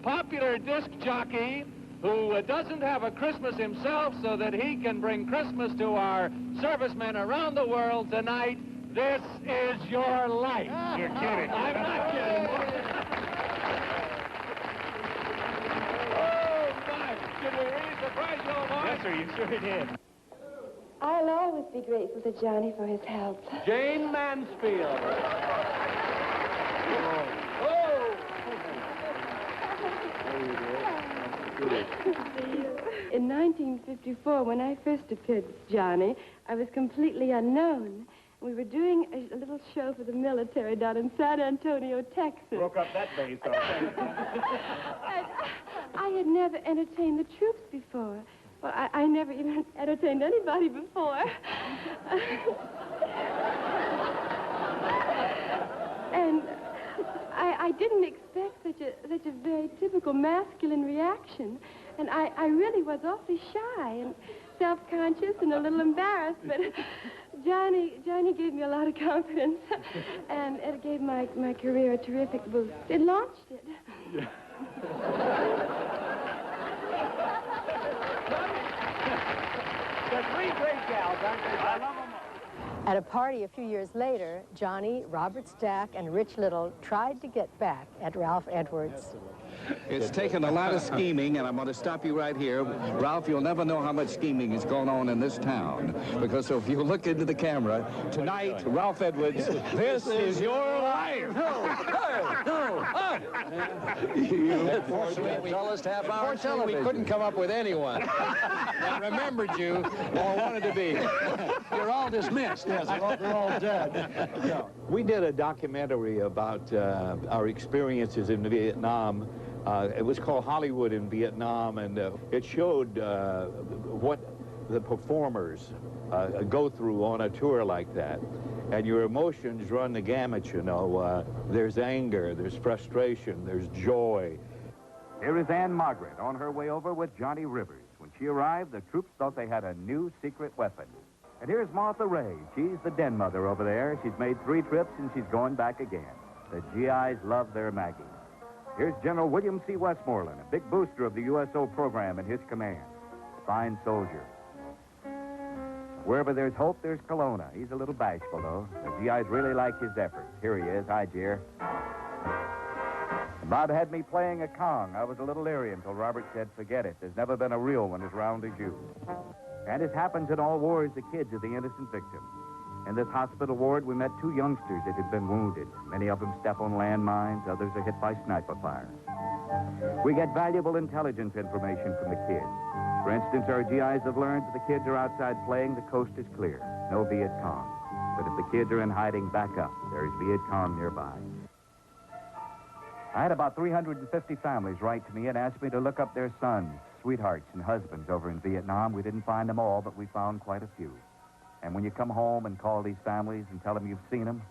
popular disc jockey, who doesn't have a Christmas himself so that he can bring Christmas to our servicemen around the world tonight. This is your life. You're kidding. I'm not kidding. Oh, my. Did we really surprise you, Omar? Yes, sir, you sure did. I'll always be grateful to Johnny for his help. Jane Mansfield. In 1954, when I first appeared with Johnny, I was completely unknown. We were doing a little show for the military down in San Antonio, Texas. Broke up that base, I had never entertained the troops before. Well, I never even entertained anybody before. And I didn't expect such a very typical masculine reaction. And I really was awfully shy and self-conscious and a little embarrassed, but Johnny gave me a lot of confidence, and it gave my career a terrific boost. It launched it. Yeah. They're three great gals, aren't they? I love them all. At a party a few years later, Johnny, Robert Stack, and Rich Little tried to get back at Ralph Edwards. It's taken a lot of scheming, and I'm going to stop you right here. Ralph, you'll never know how much scheming is going on in this town. Because if you look into the camera, tonight, Ralph Edwards, this is your life. Unfortunately, we couldn't come up with anyone that remembered you or wanted to be. You're all dismissed. Yes, they're all dead. Yeah. We did a documentary about our experiences in Vietnam. It was called Hollywood in Vietnam, and it showed what the performers go through on a tour like that. And your emotions run the gamut, you know. There's anger, there's frustration, there's joy. Here is Anne Margaret on her way over with Johnny Rivers. When she arrived, the troops thought they had a new secret weapon. And here's Martha Ray. She's the den mother over there. She's made 3 trips, and she's going back again. The GIs love their Maggie. Here's General William C. Westmoreland, a big booster of the USO program in his command. A fine soldier. Wherever there's hope, there's Kelowna. He's a little bashful, though. The GIs really like his efforts. Here he is. Hi, Jer. Bob had me playing a Kong. I was a little leery until Robert said, forget it. There's never been a real one as round as you. And it happens in all wars, the kids are the innocent victims. In this hospital ward, we met 2 youngsters that had been wounded. Many of them step on landmines, others are hit by sniper fire. We get valuable intelligence information from the kids. For instance, our GIs have learned that the kids are outside playing, the coast is clear. No Viet Cong. But if the kids are in hiding, back up. There's Viet Cong nearby. I had about 350 families write to me and ask me to look up their sons, sweethearts, and husbands over in Vietnam. We didn't find them all, but we found quite a few. And when you come home and call these families and tell them you've seen them,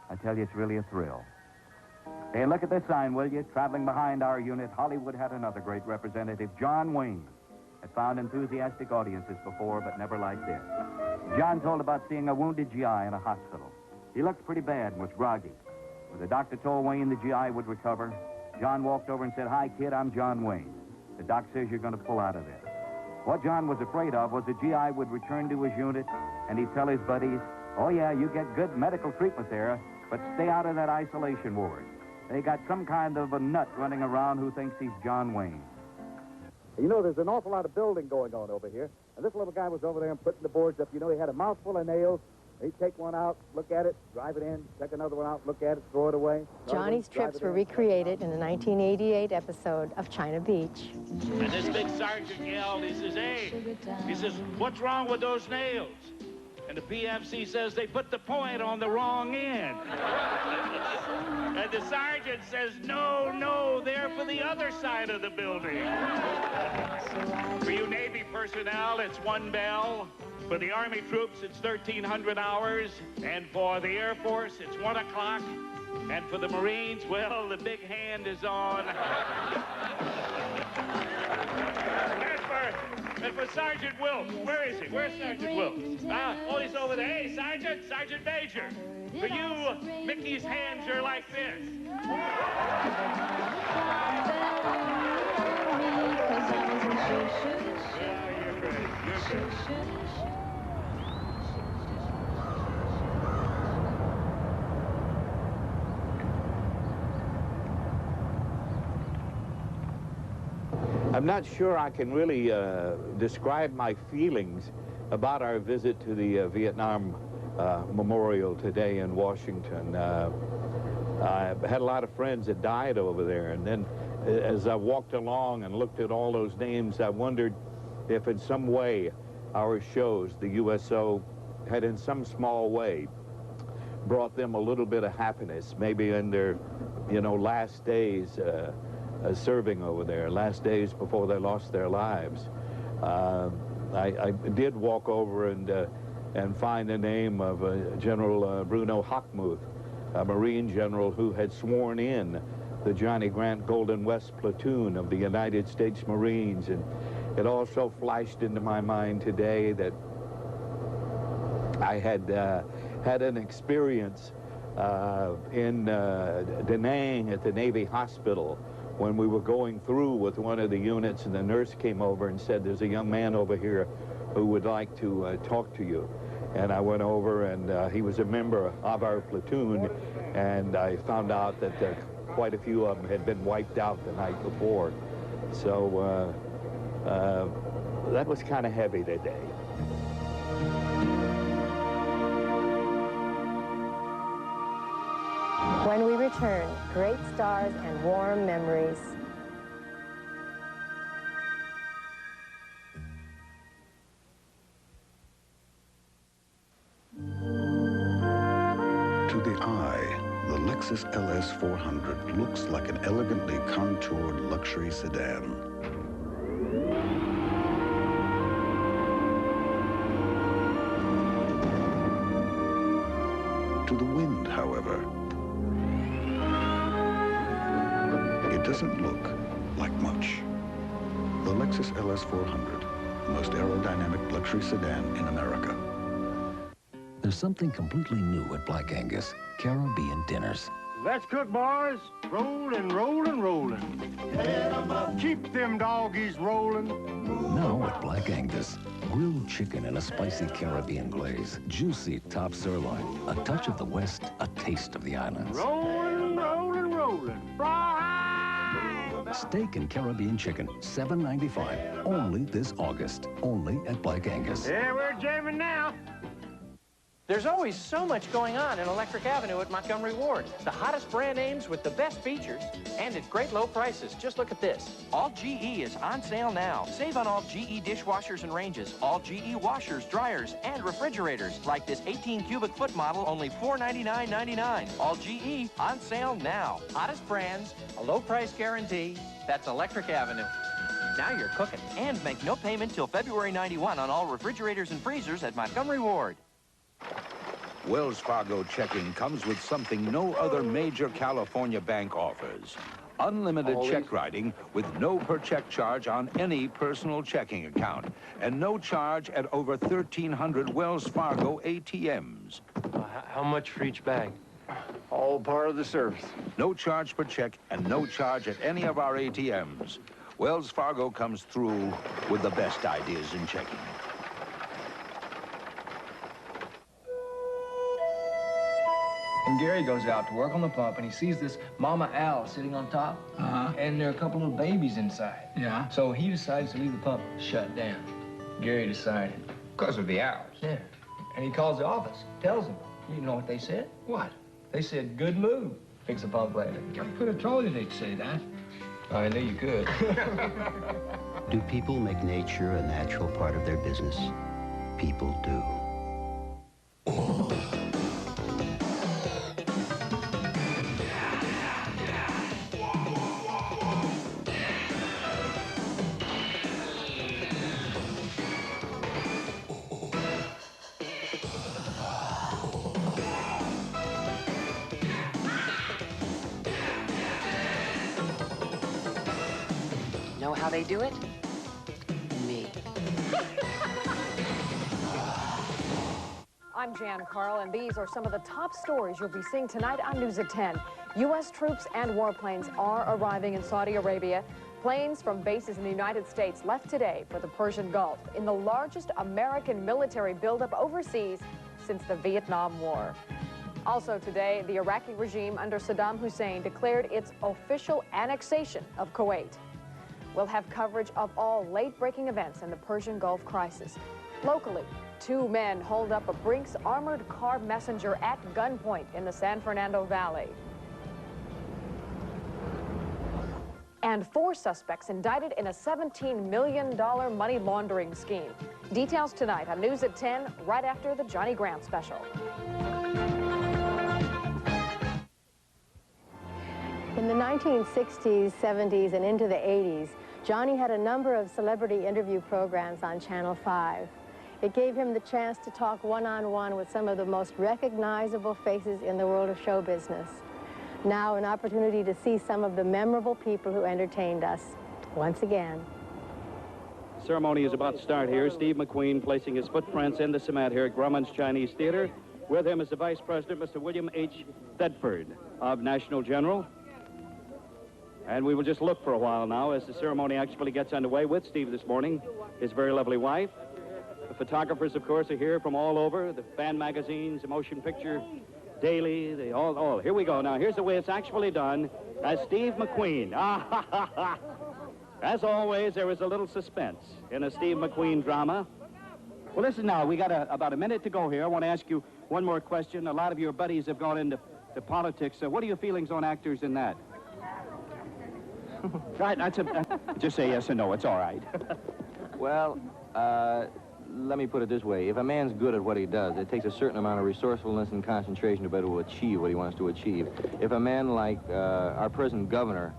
I tell you, it's really a thrill. Hey, look at this sign, will you? Traveling behind our unit, Hollywood had another great representative, John Wayne. Had found enthusiastic audiences before, but never like this. John told about seeing a wounded GI in a hospital. He looked pretty bad and was groggy. When the doctor told Wayne the GI would recover, John walked over and said, hi, kid, I'm John Wayne. The doc says you're going to pull out of this. What John was afraid of was the GI would return to his unit, and he'd tell his buddies, oh, yeah, you get good medical treatment there, but stay out of that isolation ward. They got some kind of a nut running around who thinks he's John Wayne. You know, there's an awful lot of building going on over here, and this little guy was over there and putting the boards up. You know, he had a mouthful of nails. He'd take one out, look at it, drive it in, take another one out, look at it, throw it away. Johnny's trips were recreated in the 1988 episode of China Beach. And this big sergeant yelled, he says, hey, he says, what's wrong with those nails? And the PFC says they put the point on the wrong end. And the sergeant says, no, no, they're for the other side of the building. For you Navy personnel, it's 1 bell. For the Army troops, it's 1,300 hours. And for the Air Force, it's 1 o'clock. And for the Marines, well, the big hand is on. And for Sergeant Wilkes, where is he? Where's Sergeant Wilkes? Oh, he's over there. Hey, Sergeant, Sergeant Major. For you, Mickey's hands are like this. Yeah, you're great. You're great. I'm not sure I can really describe my feelings about our visit to the Vietnam Memorial today in Washington. I had a lot of friends that died over there, and then as I walked along and looked at all those names, I wondered if in some way our shows, the USO, had in some small way brought them a little bit of happiness, maybe in their, you know, last days serving over there, last days before they lost their lives. I did walk over and find the name of General Bruno Hochmuth, a Marine general who had sworn in the Johnny Grant Golden West platoon of the United States Marines. And it also flashed into my mind today that I had had an experience in Da Nang at the Navy Hospital when we were going through with one of the units, and the nurse came over and said, "There's a young man over here who would like to talk to you." And I went over, and he was a member of our platoon, and I found out that quite a few of them had been wiped out the night before. So that was kind of heavy today. When we return, great stars and warm memories. To the eye, the Lexus LS 400 looks like an elegantly contoured luxury sedan. To the wind, however, it doesn't look like much. The Lexus LS 400, the most aerodynamic luxury sedan in America. There's something completely new at Black Angus, Caribbean dinners. Let's cook, boys. Rollin', rollin', rollin'. Keep them doggies rollin'. Now at Black Angus, grilled chicken in a spicy Caribbean glaze, juicy top sirloin, a touch of the West, a taste of the islands. Rollin', rollin', rollin'. Steak and Caribbean chicken, $7.95, only this August, only at Black Angus. Yeah, we're jamming now. There's always so much going on in Electric Avenue at Montgomery Ward. The hottest brand names with the best features and at great low prices. Just look at this. All GE is on sale now. Save on all GE dishwashers and ranges, all GE washers, dryers, and refrigerators. Like this 18 cubic foot model, only $499.99. All GE on sale now. Hottest brands, a low price guarantee. That's Electric Avenue. Now you're cooking. And make no payment till February 91 on all refrigerators and freezers at Montgomery Ward. Wells Fargo checking comes with something no other major California bank offers. Unlimited check writing with no per check charge on any personal checking account. And no charge at over 1,300 Wells Fargo ATMs. How much for each bag? All part of the service. No charge per check and no charge at any of our ATMs. Wells Fargo comes through with the best ideas in checking. And Gary goes out to work on the pump, and he sees this Mama Owl sitting on top, and there are a couple of babies inside. Yeah. So he decides to leave the pump shut down. Gary decided. Because of the owls? Yeah. And he calls the office, tells them. You know what they said? What? They said, good move. Fix the pump later. I could have told you they'd say that. I knew you could. Do people make nature a natural part of their business? People do. Know how they do it? Me. I'm Jan Carl, and these are some of the top stories you'll be seeing tonight on News at 10. U.S. troops and warplanes are arriving in Saudi Arabia. Planes from bases in the United States left today for the Persian Gulf in the largest American military buildup overseas since the Vietnam War. Also today, the Iraqi regime under Saddam Hussein declared its official annexation of Kuwait. We'll have coverage of all late-breaking events in the Persian Gulf crisis. Locally, 2 men hold up a Brinks armored car messenger at gunpoint in the San Fernando Valley. And 4 suspects indicted in a $17 million money laundering scheme. Details tonight on News at 10, right after the Johnny Grant special. In the 1960s, 70s, and into the 80s, Johnny had a number of celebrity interview programs on Channel 5. It gave him the chance to talk one-on-one with some of the most recognizable faces in the world of show business. Now, an opportunity to see some of the memorable people who entertained us once again. The ceremony is about to start here. Steve McQueen placing his footprints in the cement here at Grumman's Chinese Theater. With him is the Vice President, Mr. William H. Thedford of National General. And we will just look for a while now as the ceremony actually gets underway with Steve this morning, his very lovely wife. The photographers, of course, are here from all over, the fan magazines, the Motion Picture Daily, they all. Here we go. Now, here's the way it's actually done as Steve McQueen. As always, there is a little suspense in a Steve McQueen drama. Well, listen now, we got about a minute to go here. I want to ask you one more question. A lot of your buddies have gone into politics. What are your feelings on actors in that? Right, just say yes or no, it's all right. Well, let me put it this way. If a man's good at what he does, it takes a certain amount of resourcefulness and concentration to be able to achieve what he wants to achieve. If a man like our present governor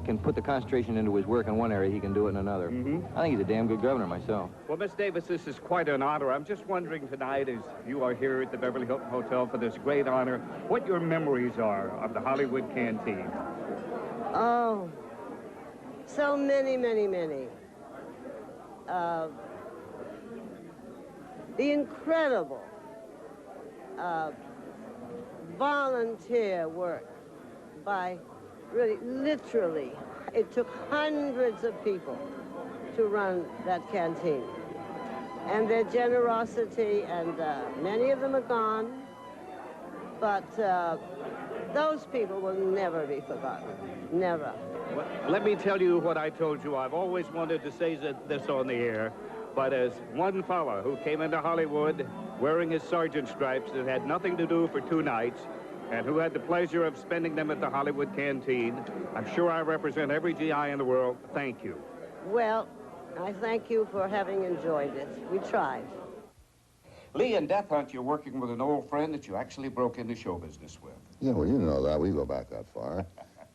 can put the concentration into his work in one area, he can do it in another. I think he's a damn good governor myself. Well, Miss Davis, this is quite an honor. I'm just wondering tonight, as you are here at the Beverly Hilton Hotel for this great honor, what your memories are of the Hollywood Canteen. Oh, so many, many, many. The incredible volunteer work by really, literally, it took hundreds of people to run that canteen. And their generosity, and many of them are gone, but those people will never be forgotten, never. Well, let me tell you what I told you. I've always wanted to say this on the air, but as one fella who came into Hollywood wearing his sergeant stripes that had nothing to do for 2 nights, and who had the pleasure of spending them at the Hollywood Canteen, I'm sure I represent every GI in the world. Thank you. Well, I thank you for having enjoyed it. We tried. Lee, in Death Hunt, you're working with an old friend that you actually broke into show business with. Yeah, well, you know that. We go back that far.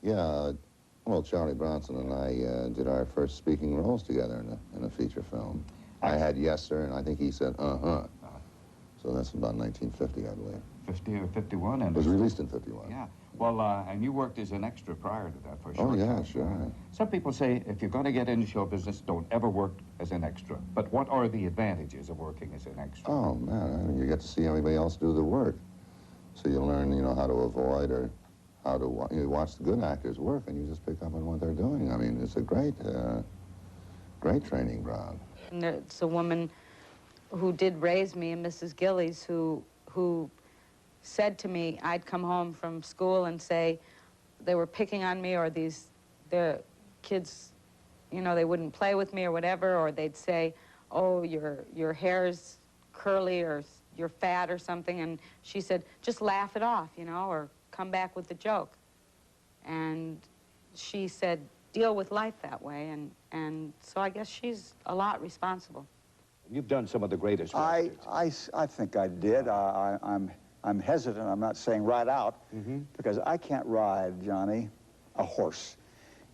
Yeah, well, Charlie Bronson and I did our first speaking roles together in a feature film. I had yes, sir, and I think he said, uh-huh. So that's about 1950, I believe. 50 or 51? And it was released in 51. Yeah. Well, and you worked as an extra prior to that for sure. Oh, yeah, sure. Some people say if you're going to get into show business, don't ever work as an extra. But what are the advantages of working as an extra? Oh, man, I mean, you get to see everybody else do the work. So you learn, you know, how to avoid or how to you watch the good actors work, and you just pick up on what they're doing. I mean, it's a great, great training ground. And it's a woman who did raise me, Mrs. Gillies, who said to me, I'd come home from school and say they were picking on me, or the kids, you know, they wouldn't play with me or whatever, or they'd say, oh, your hair's curly or you're fat or something, and she said, just laugh it off, you know, or come back with the joke. And she said, deal with life that way, and so I guess she's a lot responsible. You've done some of the greatest I think I did. I'm hesitant. I'm not saying right out, because I can't ride, Johnny, a horse.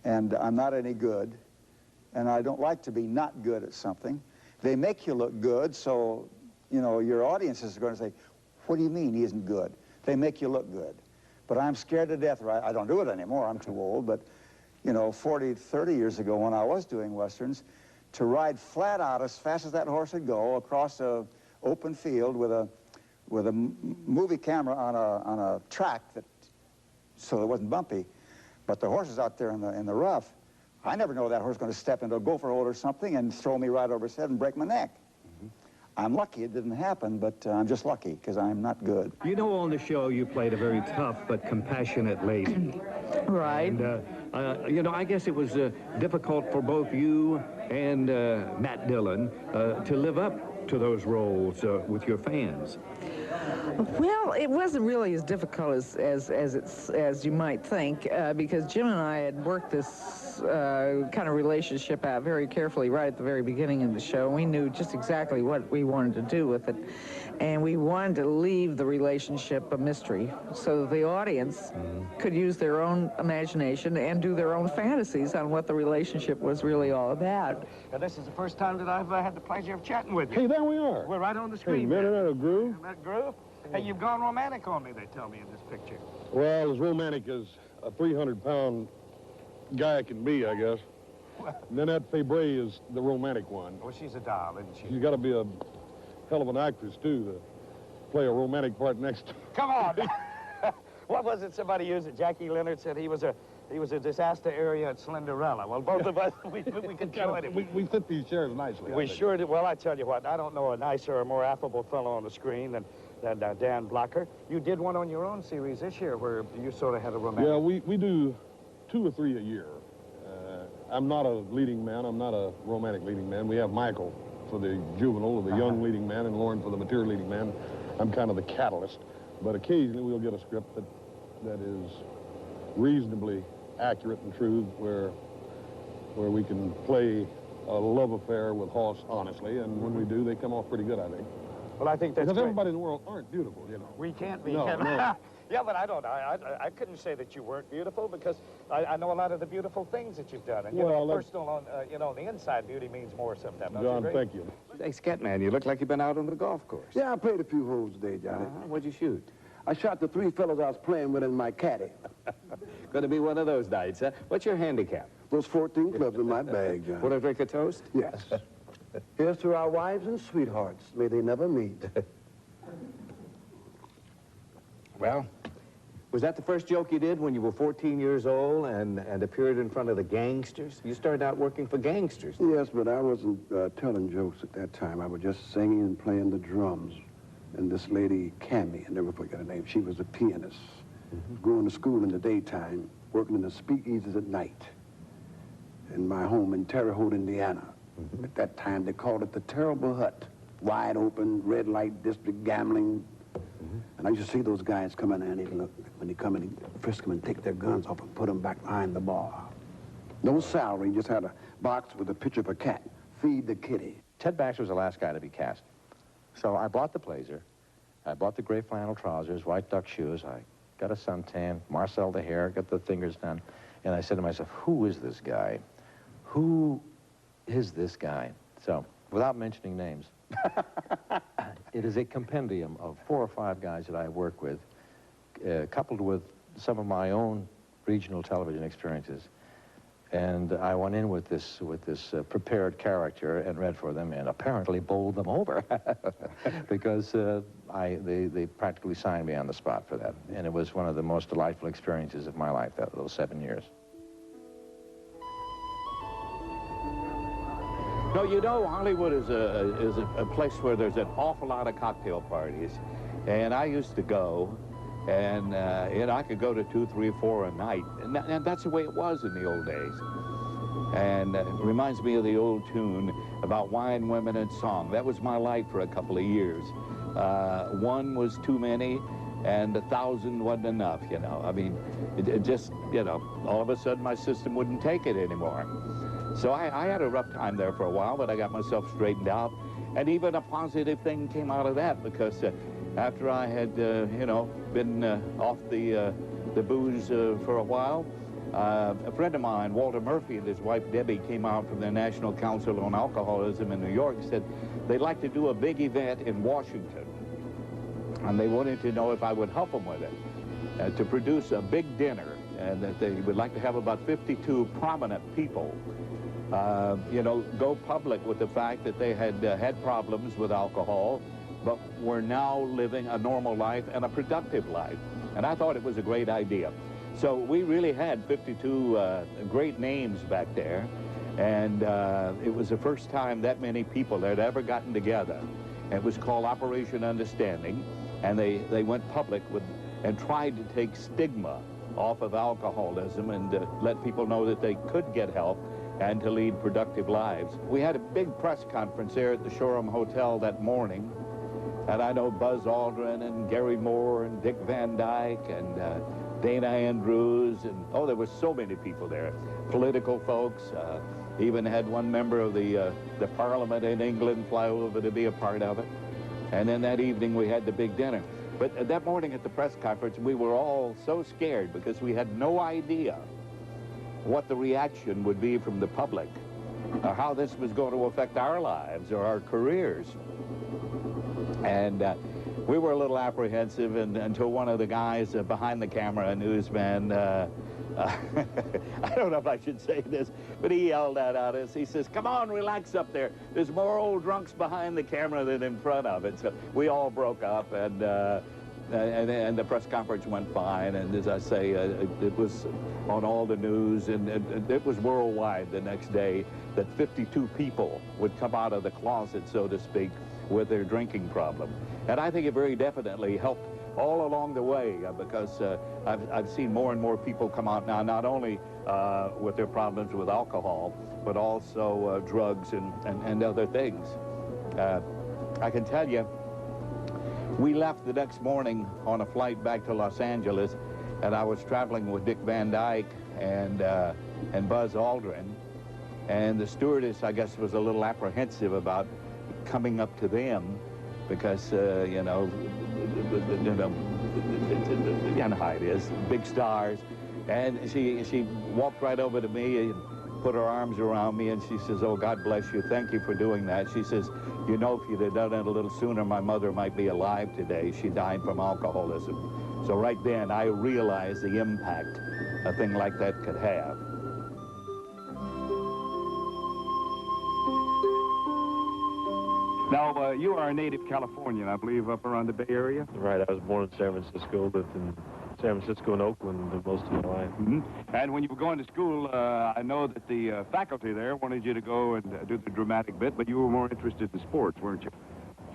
And I'm not any good. And I don't like to be not good at something. They make you look good, so, you know, your audiences are going to say, what do you mean he isn't good? They make you look good. But I'm scared to death. I don't do it anymore. I'm too old. But, you know, 40, 30 years ago when I was doing Westerns, to ride flat out as fast as that horse would go across an open field with a movie camera on a track so it wasn't bumpy, but the horse is out there in the rough. I never know that horse is going to step into a gopher hole or something and throw me right over his head and break my neck. I'm lucky it didn't happen, but I'm just lucky because I'm not good. You know, on the show you played a very tough but compassionate lady. Right. And You know, I guess it was difficult for both you and Matt Dillon to live up to those roles with your fans. Well, it wasn't really as difficult as you might think, because Jim and I had worked this kind of relationship out very carefully right at the very beginning of the show. We knew just exactly what we wanted to do with it, and we wanted to leave the relationship a mystery so that the audience could use their own imagination and do their own fantasies on what the relationship was really all about. And this is the first time that I've had the pleasure of chatting with you. Hey, there we are. We're right on the screen. Hey, isn't that a groove? Isn't that groove? Hey, you've gone romantic on me, they tell me in this picture. Well, as romantic as a 300-pound guy can be, I guess. And then that Fabre is the romantic one. Well, she's a doll, isn't she? She's got to be a hell of an actress, too, to play a romantic part next to her. Come on. What was it somebody used it? Jackie Leonard said he was a disaster area at Slenderella. Well, both of us, we could join it. We fit these chairs nicely. We sure did. Well, I tell you what, I don't know a nicer or more affable fellow on the screen than Dan Blocker. You did one on your own series this year where you sort of had a romantic... Yeah, we do 2 or 3 a year. I'm not a leading man. I'm not a romantic leading man. We have Michael for the juvenile, the young leading man, and Lauren for the mature leading man. I'm kind of the catalyst. But occasionally we'll get a script that is reasonably accurate and true, where we can play a love affair with Hoss honestly, and when we do, they come off pretty good, I think. Well, I think that's because great. Everybody in the world aren't beautiful, you know. We can't be. No, no. Yeah, but I couldn't say that you weren't beautiful, because I know a lot of the beautiful things that you've done. And, you know, personal, on the inside, beauty means more sometimes. John, thank you. Hey, Scatman, you look like you've been out on the golf course. Yeah, I played a few holes today, Johnny. What'd you shoot? I shot the 3 fellows I was playing with in my caddy. Going to be one of those nights, huh? What's your handicap? Those 14 clubs in my bag, John. Want to drink a toast? Yes. Here's to our wives and sweethearts. May they never meet. Well, was that the first joke you did when you were 14 years old and appeared in front of the gangsters? You started out working for gangsters. Yes, but I wasn't telling jokes at that time. I was just singing and playing the drums. And this lady, Cammie, I never forget her name, she was a pianist. Going to school in the daytime, working in the speakeasies at night. In my home in Terre Haute, Indiana. At that time, they called it the Terrible Hut. Wide open, red light district, gambling. And I used to see those guys come in and he'd look, when they come in, he'd frisk them and take their guns off and put them back behind the bar. No salary, just had a box with a picture of a cat. Feed the kitty. Ted Baxter was the last guy to be cast. So I bought the blazer, I bought the gray flannel trousers, white duck shoes, I got a suntan, Marcel the hair, got the fingers done, and I said to myself, who is this guy? Who is this guy? So, without mentioning names, it is a compendium of 4 or 5 guys that I work with, coupled with some of my own regional television experiences. And I went in with this prepared character and read for them and apparently bowled them over because they practically signed me on the spot for that. And it was one of the most delightful experiences of my life, those 7 years. No, you know, Hollywood is a place where there's an awful lot of cocktail parties. And I used to go, and I could go to 2, 3, 4 a night. And that's the way it was in the old days. And it reminds me of the old tune about wine, women, and song. That was my life for a couple of years. 1 was too many, and 1,000 wasn't enough, you know. I mean, it just, you know, all of a sudden my system wouldn't take it anymore. So I had a rough time there for a while, but I got myself straightened out. And even a positive thing came out of that, because after I had, you know, been off the booze for a while, a friend of mine, Walter Murphy, and his wife Debbie came out from the National Council on Alcoholism in New York and said they'd like to do a big event in Washington. And they wanted to know if I would help them with it, to produce a big dinner, and that they would like to have about 52 prominent people, you know, go public with the fact that they had had problems with alcohol, but were now living a normal life and a productive life. And I thought it was a great idea. So we really had 52 great names back there, and it was the first time that many people had ever gotten together. It was called Operation Understanding, and they went public with and tried to take stigma off of alcoholism and let people know that they could get help and to lead productive lives. We had a big press conference there at the Shoreham Hotel that morning, and I know Buzz Aldrin and Gary Moore and Dick Van Dyke and Dana Andrews, and oh, there were so many people there. Political folks, even had one member of the Parliament in England fly over to be a part of it. And then that evening we had the big dinner. But that morning at the press conference, we were all so scared because we had no idea what the reaction would be from the public, or how this was going to affect our lives or our careers. And we were a little apprehensive until one of the guys behind the camera, a newsman, I don't know if I should say this, but he yelled out at us. He says, "Come on, relax up there. There's more old drunks behind the camera than in front of it." So we all broke up, and the press conference went fine. And as I say, it was on all the news, and it was worldwide the next day that 52 people would come out of the closet, so to speak, with their drinking problem. And I think it very definitely helped all along the way, because I've seen more and more people come out now, not only with their problems with alcohol, but also drugs and other things. I can tell you, we left the next morning on a flight back to Los Angeles, and I was traveling with Dick Van Dyke and Buzz Aldrin, and the stewardess, I guess, was a little apprehensive about coming up to them, because, you know how it is, big stars. And she walked right over to me and put her arms around me, and she says, "Oh, God bless you. Thank you for doing that." She says, "You know, if you'd have done it a little sooner, my mother might be alive today. She died from alcoholism." So right then, I realized the impact a thing like that could have. Now, you are a native Californian, I believe, up around the Bay Area? Right. I was born in San Francisco, lived in San Francisco and Oakland most of my life. Mm-hmm. And when you were going to school, I know that the faculty there wanted you to go and do the dramatic bit, but you were more interested in sports, weren't you?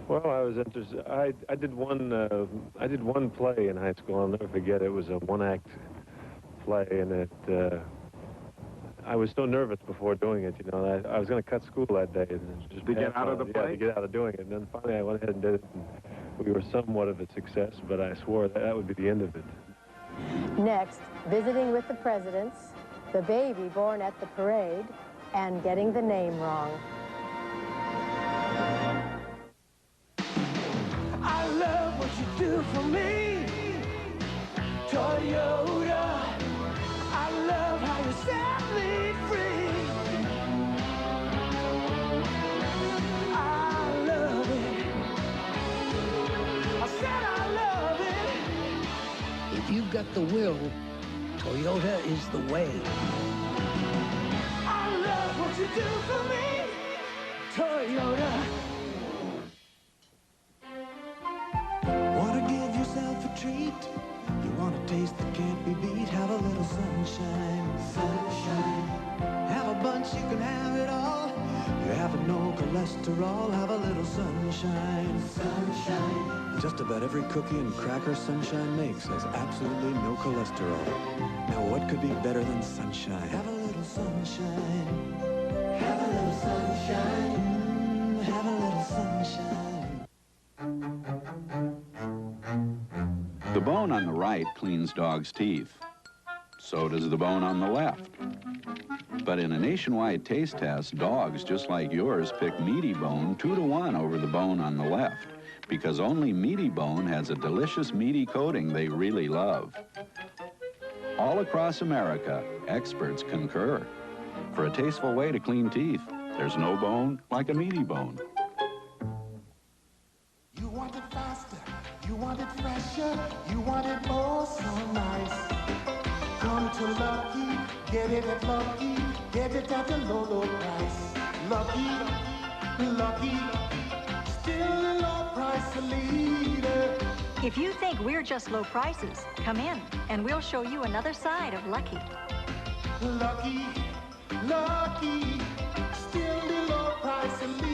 Well, I was interested. I did one play in high school. I'll never forget. It was a one-act play, and I was so nervous before doing it, you know. I was going to cut school that day. And just to get out of the play? Yeah, to get out of doing it. And then finally I went ahead and did it. And we were somewhat of a success, but I swore that would be the end of it. Next, visiting with the presidents, the baby born at the parade, and getting the name wrong. I love what you do for me, Toyota. I love how you set me free. I love it. I said I love it. If you've got the will, Toyota is the way. I love what you do for me, Toyota. Wanna give yourself a treat? You want a taste that can't be beat? Have a little sunshine, sunshine. Have a bunch, you can have it all. You have no cholesterol, have a little sunshine, sunshine. Just about every cookie and cracker Sunshine makes has absolutely no cholesterol. Now what could be better than sunshine? Have a little sunshine. Have a little sunshine. Have a little sunshine. The bone on the right cleans dogs' teeth. So does the bone on the left. But in a nationwide taste test, dogs just like yours pick meaty bone 2-to-1 over the bone on the left, because only meaty bone has a delicious meaty coating they really love. All across America, experts concur. For a tasteful way to clean teeth, there's no bone like a meaty bone. You want it faster, you want it fresher, you want it oh so nice. Come to Lucky, get it at Lucky, get it at a low, low price. Lucky, Lucky, still a low price leader. If you think we're just low prices, come in and we'll show you another side of Lucky. Lucky, Lucky, still the low price leader.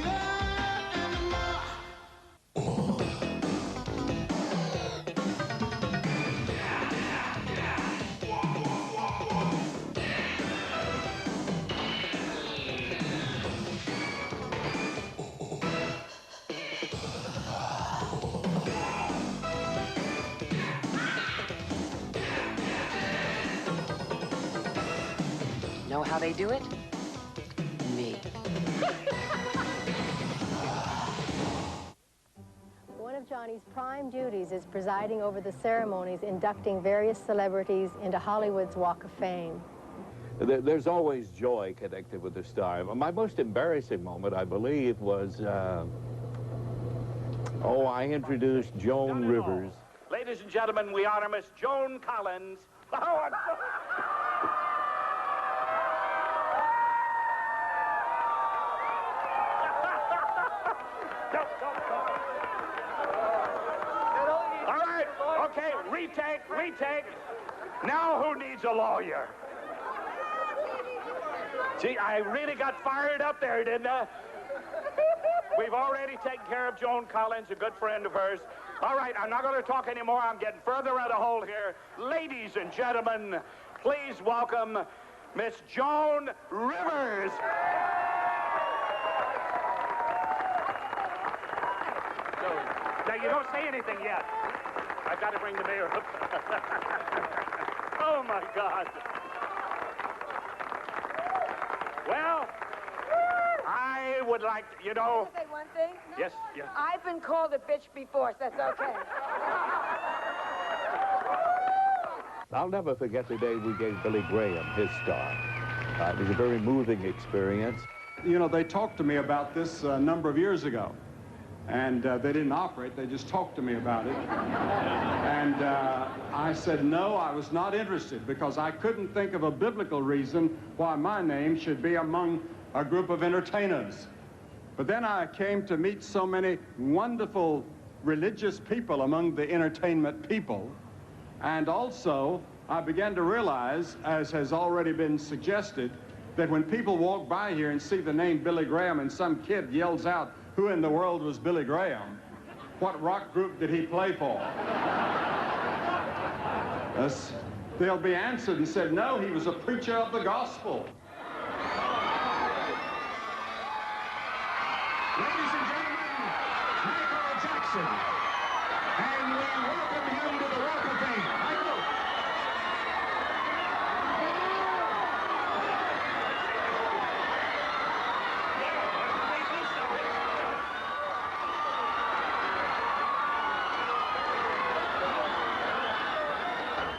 how they do it? Me. One of Johnny's prime duties is presiding over the ceremonies inducting various celebrities into Hollywood's Walk of Fame. There's always joy connected with the star. My most embarrassing moment, I believe, was, I introduced Joan Rivers. Ladies and gentlemen, we honor Miss Joan Collins. Oh, I'm so... All right, okay, retake. Now who needs a lawyer? Gee, I really got fired up there, didn't I? We've already taken care of Joan Collins, a good friend of hers. All right, I'm not going to talk anymore. I'm getting further out of hole here. Ladies and gentlemen, please welcome Miss Joan Rivers. Now, you don't say anything yet. I've got to bring the mayor up. Oh, my God. Well, I would like to, you know... Can I say one thing? Yes, yes. I've been called a bitch before, so that's okay. I'll never forget the day we gave Billy Graham his star. It was a very moving experience. You know, they talked to me about this a number of years ago. And they didn't offer it, they just talked to me about it. And I said no, I was not interested, because I couldn't think of a biblical reason why my name should be among a group of entertainers. But then I came to meet so many wonderful religious people among the entertainment people. And also, I began to realize, as has already been suggested, that when people walk by here and see the name Billy Graham and some kid yells out, "Who in the world was Billy Graham? What rock group did he play for?" They'll be answered and said, no, he was a preacher of the gospel. Ladies and gentlemen, Michael Jackson. And we welcome him to the Walk of Fame. Michael.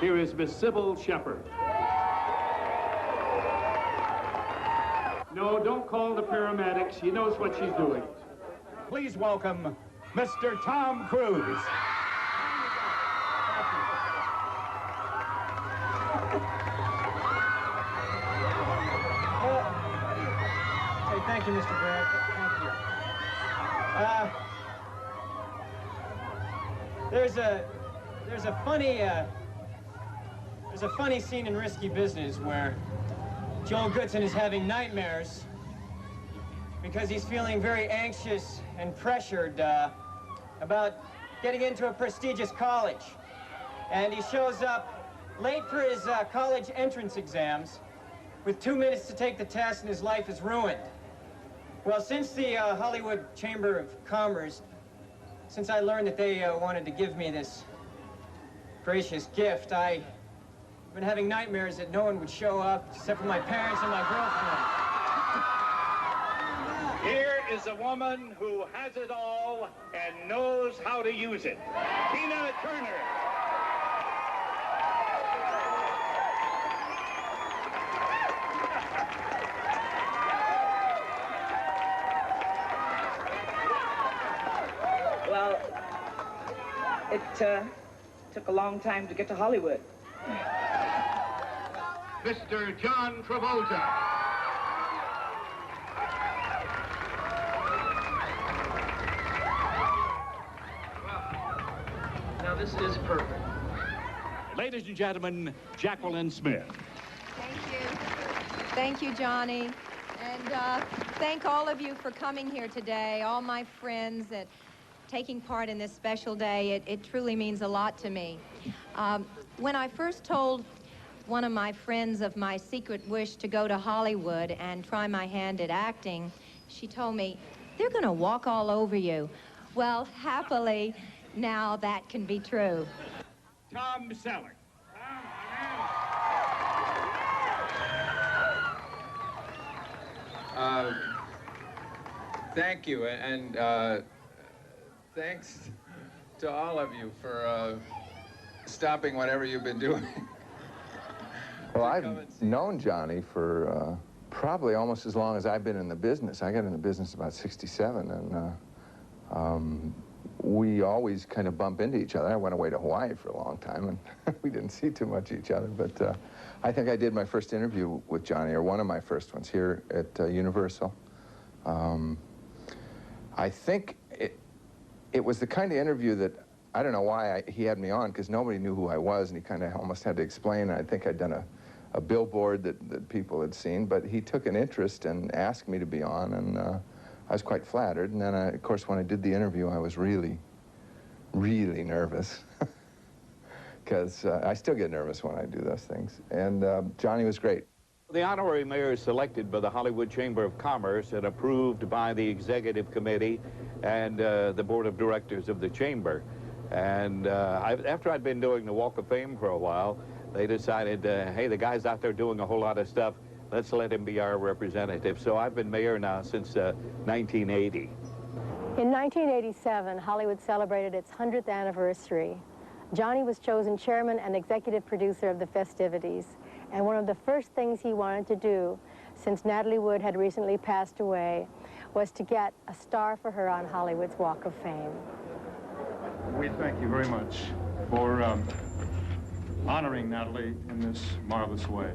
Here is Miss Sybil Shepherd. No, don't call the paramedics. She knows what she's doing. Please welcome Mr. Tom Cruise. Hey, thank you, Mr. Grant. Thank you. There's a funny scene in Risky Business where Joel Goodson is having nightmares because he's feeling very anxious and pressured about getting into a prestigious college. And he shows up late for his college entrance exams with 2 minutes to take the test, and his life is ruined. Well, since the Hollywood Chamber of Commerce, since I learned that they wanted to give me this gracious gift, I've been having nightmares that no one would show up except for my parents and my girlfriend. Here is a woman who has it all and knows how to use it. Tina Turner. Well, it took a long time to get to Hollywood. Mr. John Travolta. Now this is perfect. Ladies and gentlemen, Jacqueline Smith. Thank you. Thank you, Johnny. And thank all of you for coming here today, all my friends that taking part in this special day. It truly means a lot to me. When I first told one of my friends of my secret wish to go to Hollywood and try my hand at acting, she told me, "They're going to walk all over you." Well, happily, now that can be true. Tom Selleck. Thank you, and thanks to all of you for stopping whatever you've been doing. Well, I've known Johnny for probably almost as long as I've been in the business. I got in the business about '67, and we always kind of bump into each other. I went away to Hawaii for a long time, and we didn't see too much each other, but I think I did my first interview with Johnny, or one of my first ones, here at Universal. I think it was the kind of interview that, I don't know why he had me on, because nobody knew who I was, and he kind of almost had to explain. I think I'd done a billboard that people had seen, but he took an interest and asked me to be on, and I was quite flattered. And then, of course, when I did the interview, I was really, really nervous, because I still get nervous when I do those things. And Johnny was great. The honorary mayor is selected by the Hollywood Chamber of Commerce and approved by the executive committee and the board of directors of the chamber. And after I'd been doing the Walk of Fame for a while, they decided, hey, the guy's out there doing a whole lot of stuff. Let's let him be our representative. So I've been mayor now since 1980. In 1987, Hollywood celebrated its 100th anniversary. Johnny was chosen chairman and executive producer of the festivities. And one of the first things he wanted to do, since Natalie Wood had recently passed away, was to get a star for her on Hollywood's Walk of Fame. We thank you very much for honoring Natalie in this marvelous way.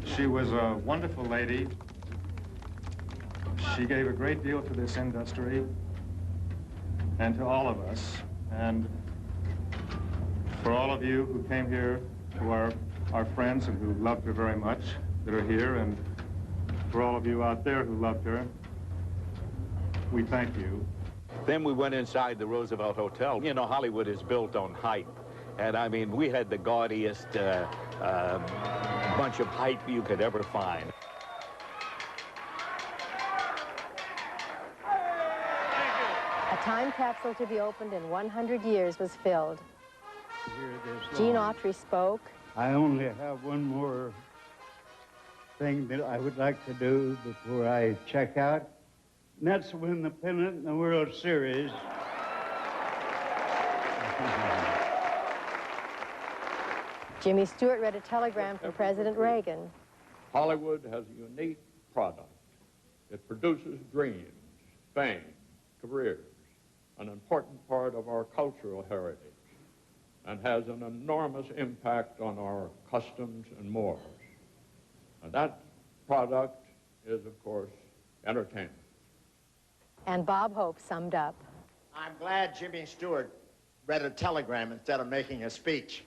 She was a wonderful lady. She gave a great deal to this industry and to all of us. And for all of you who came here, who are our friends and who loved her very much, that are here, and for all of you out there who loved her, we thank you. Then we went inside the Roosevelt Hotel. You know, Hollywood is built on hype. And I mean, we had the gaudiest bunch of hype you could ever find. A time capsule to be opened in 100 years was filled. Gene Autry spoke. I only have one more thing that I would like to do before I check out, and that's win the pennant in the World Series. Jimmy Stewart read a telegram from President Reagan. Hollywood has a unique product. It produces dreams, fame, careers, an important part of our cultural heritage, and has an enormous impact on our customs and mores. And that product is, of course, entertainment. And Bob Hope summed up. I'm glad Jimmy Stewart read a telegram instead of making a speech,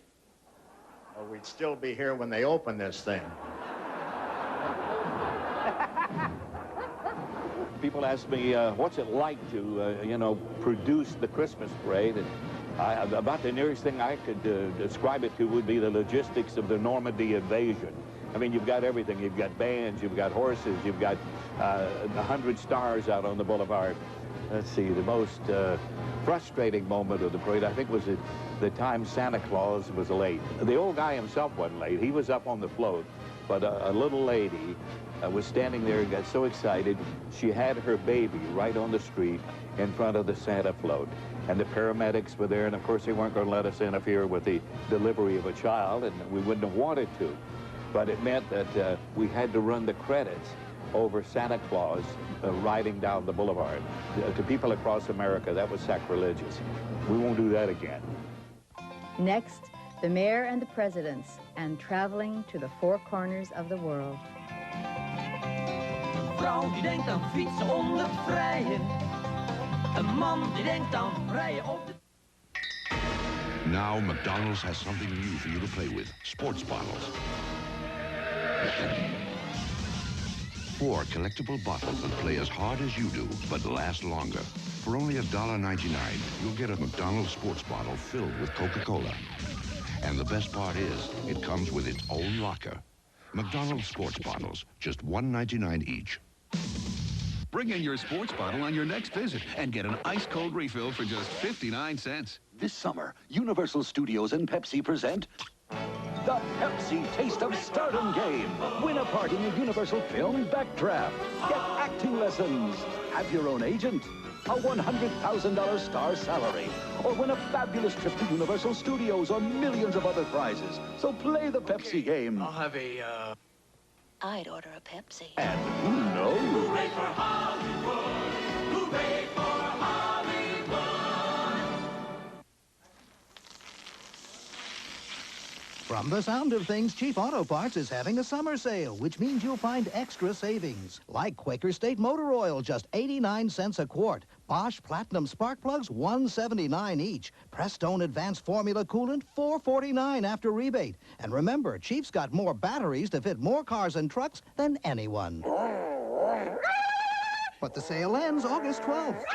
or we'd still be here when they open this thing. People ask me, what's it like to, you know, produce the Christmas parade? And about the nearest thing I could describe it to would be the logistics of the Normandy invasion. I mean, you've got everything. You've got bands, you've got horses, you've got 100 stars out on the boulevard. Let's see, the most frustrating moment of the parade, I think, was the time Santa Claus was late. The old guy himself wasn't late. He was up on the float, but a little lady was standing there and got so excited, she had her baby right on the street in front of the Santa float. And the paramedics were there, and of course they weren't going to let us interfere with the delivery of a child, and we wouldn't have wanted to. But it meant that we had to run the credits over Santa Claus riding down the boulevard. To people across America, that was sacrilegious. We won't do that again. Next, the mayor and the presidents, and traveling to the four corners of the world. Vrouw die denkt aan fietsen om het vrije. Een man die denkt aan vrije op de... Now McDonald's has something new for you to play with. Sports bottles. 4 collectible bottles that play as hard as you do, but last longer. For only $1.99, you'll get a McDonald's sports bottle filled with Coca-Cola. And the best part is, it comes with its own locker. McDonald's sports bottles, just $1.99 each. Bring in your sports bottle on your next visit and get an ice-cold refill for just 59 cents. This summer, Universal Studios and Pepsi present The Pepsi Taste of Stardom game. Win a part in a Universal Film Backdraft. Get acting lessons. Have your own agent. A $100,000 star salary. Or win a fabulous trip to Universal Studios or millions of other prizes. So play the Pepsi game. I'll have a, I'd order a Pepsi. And who knows? Hooray for Hollywood! Hooray for Hollywood! From the sound of things, Chief Auto Parts is having a summer sale, which means you'll find extra savings. Like Quaker State Motor Oil, just 89 cents a quart. Bosch Platinum Spark Plugs, $1.79 each. Prestone Advanced Formula Coolant, $4.49 after rebate. And remember, Chief's got more batteries to fit more cars and trucks than anyone. But the sale ends August 12th,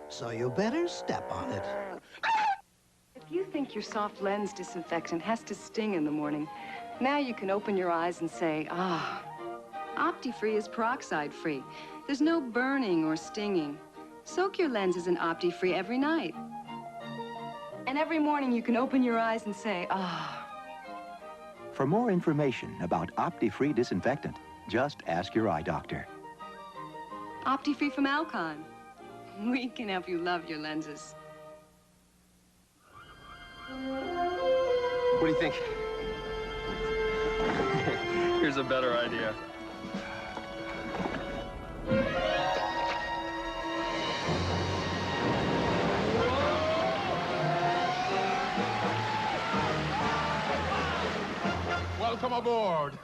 so you better step on it. If you think your soft lens disinfectant has to sting in the morning, now you can open your eyes and say, ah, OptiFree is peroxide-free. There's no burning or stinging. Soak your lenses in OptiFree every night. And every morning you can open your eyes and say, ah. For more information about OptiFree disinfectant, just ask your eye doctor. OptiFree from Alcon. We can help you love your lenses. What do you think? Here's a better idea. Welcome aboard.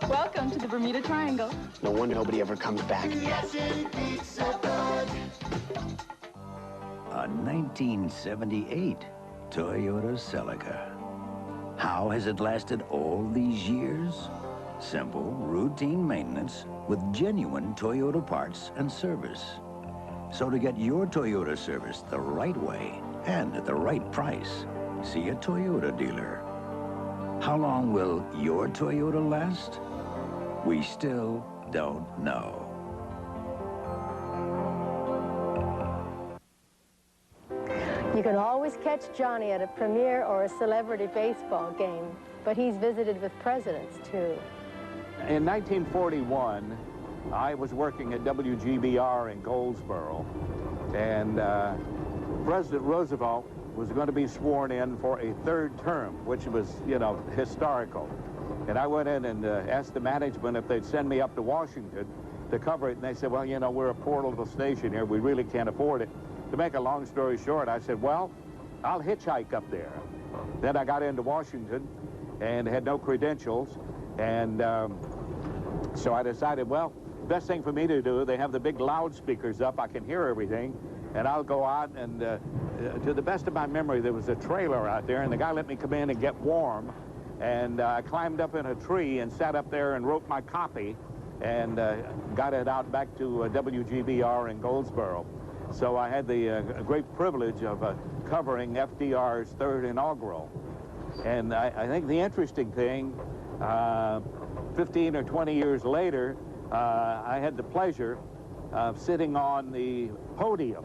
Welcome to the Bermuda Triangle. No wonder nobody ever comes back. Yes, it beats so good. A 1978 Toyota Celica. How has it lasted all these years? Simple, routine maintenance with genuine Toyota parts and service. So to get your Toyota service the right way and at the right price, see a Toyota dealer. How long will your Toyota last? We still don't know. You can always catch Johnny at a premiere or a celebrity baseball game, but he's visited with presidents, too. In 1941, I was working at WGBR in Goldsboro, and President Roosevelt was going to be sworn in for a third term, which was, you know, historical. And I went in and asked the management if they'd send me up to Washington to cover it, and they said, well, you know, we're a poor little station here. We really can't afford it. To make a long story short, I said, well, I'll hitchhike up there. Then I got into Washington and had no credentials, and so I decided, well, best thing for me to do, they have the big loudspeakers up, I can hear everything, and I'll go out and, to the best of my memory, there was a trailer out there, and the guy let me come in and get warm, and I climbed up in a tree and sat up there and wrote my copy and got it out back to WGBR in Goldsboro. So I had the great privilege of covering FDR's third inaugural. And I think the interesting thing, 15 or 20 years later, I had the pleasure of sitting on the podium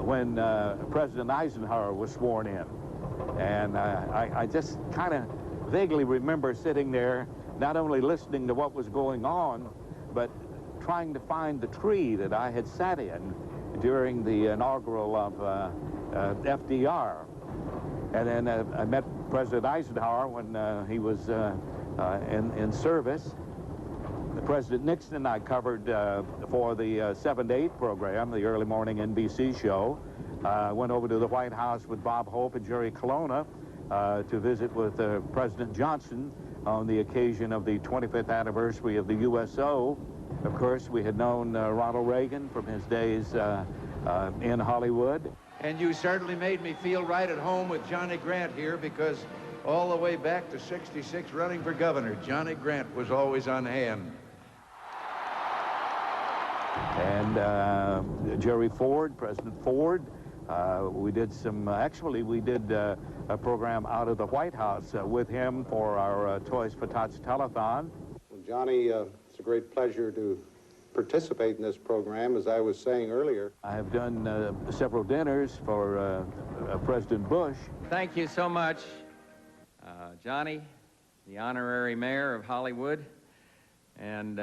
when President Eisenhower was sworn in. And I just kind of vaguely remember sitting there, not only listening to what was going on, but trying to find the tree that I had sat in during the inaugural of FDR. And then I met President Eisenhower when he was in service. President Nixon I covered for the 7 to 8 program, the early morning NBC show. Went over to the White House with Bob Hope and Jerry Colonna to visit with President Johnson on the occasion of the 25th anniversary of the USO. Of course, we had known Ronald Reagan from his days in Hollywood. And you certainly made me feel right at home with Johnny Grant here, because all the way back to '66 running for governor, Johnny Grant was always on hand. And Jerry Ford, President Ford, we did some, actually we did a program out of the White House with him for our Toys for Tots telethon. Well, Johnny, it's a great pleasure to participate in this program, as I was saying earlier. I have done several dinners for President Bush. Thank you so much, Johnny, the honorary mayor of Hollywood, and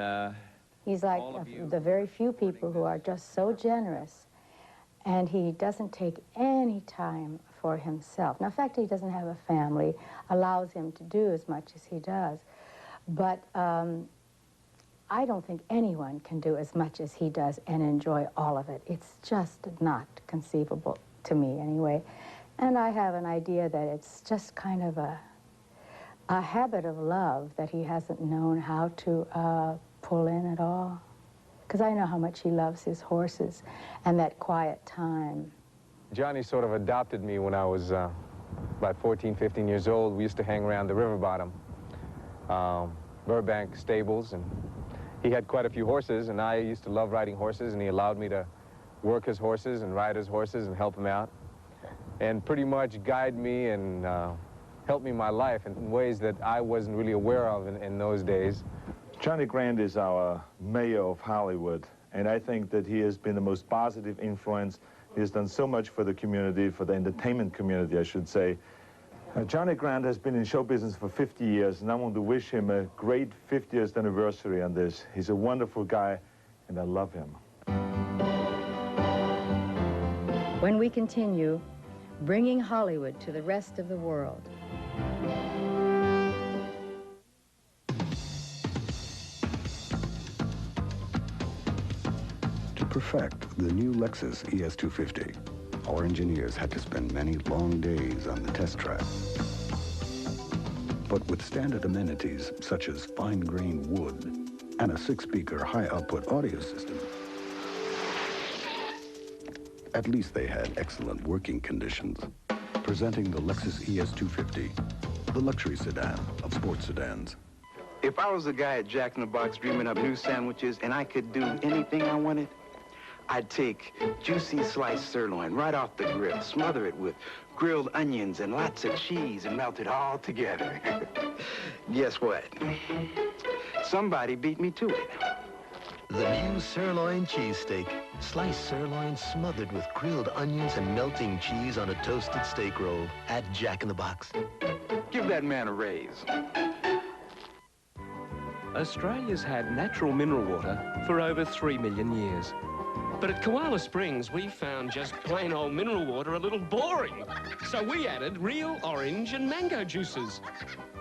he's like the very few people who are just so generous, and he doesn't take any time for himself. Now, the fact that he doesn't have a family allows him to do as much as he does, but I don't think anyone can do as much as he does and enjoy all of it. It's just not conceivable to me, anyway. And I have an idea that it's just kind of a habit of love that he hasn't known how to pull in at all. Because I know how much he loves his horses and that quiet time. Johnny sort of adopted me when I was about 14, 15 years old. We used to hang around the river bottom, Burbank stables, and he had quite a few horses, and I used to love riding horses, and he allowed me to work his horses and ride his horses and help him out, and pretty much guide me and help me in my life in ways that I wasn't really aware of in those days. Johnny Grant is our mayor of Hollywood, and I think that he has been the most positive influence. He has done so much for the community, for the entertainment community, I should say. Johnny Grant has been in show business for 50 years, and I want to wish him a great 50th anniversary on this. He's a wonderful guy, and I love him. When we continue, bringing Hollywood to the rest of the world. To perfect the new Lexus ES250, our engineers had to spend many long days on the test track. But with standard amenities such as fine-grained wood and a 6-speaker high-output audio system, at least they had excellent working conditions. Presenting the Lexus ES250, the luxury sedan of sports sedans. If I was the guy at Jack in the Box dreaming up new sandwiches and I could do anything I wanted, I'd take juicy sliced sirloin right off the grill, smother it with grilled onions and lots of cheese and melt it all together. Guess what? Somebody beat me to it. The new sirloin cheesesteak. Sliced sirloin smothered with grilled onions and melting cheese on a toasted steak roll at Jack in the Box. Give that man a raise. Australia's had natural mineral water for over 3 million years. But at Koala Springs, we found just plain old mineral water a little boring. So we added real orange and mango juices.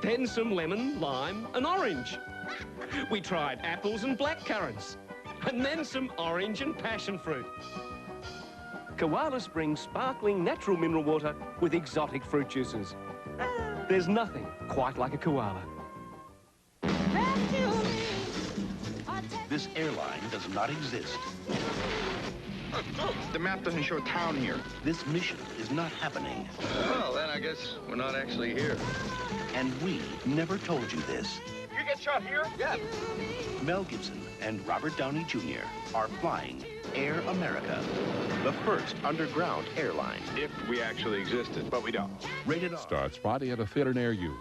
Then some lemon, lime, and orange. We tried apples and blackcurrants. And then some orange and passion fruit. Koala Springs sparkling natural mineral water with exotic fruit juices. There's nothing quite like a koala. This airline does not exist. The map doesn't show a town here. This mission is not happening. Well, then I guess we're not actually here. And we never told you this. You get shot here? Yeah. Mel Gibson and Robert Downey Jr. are flying Air America, the first underground airline. If we actually existed, but we don't. Rated R. Starts Friday at a theater near you.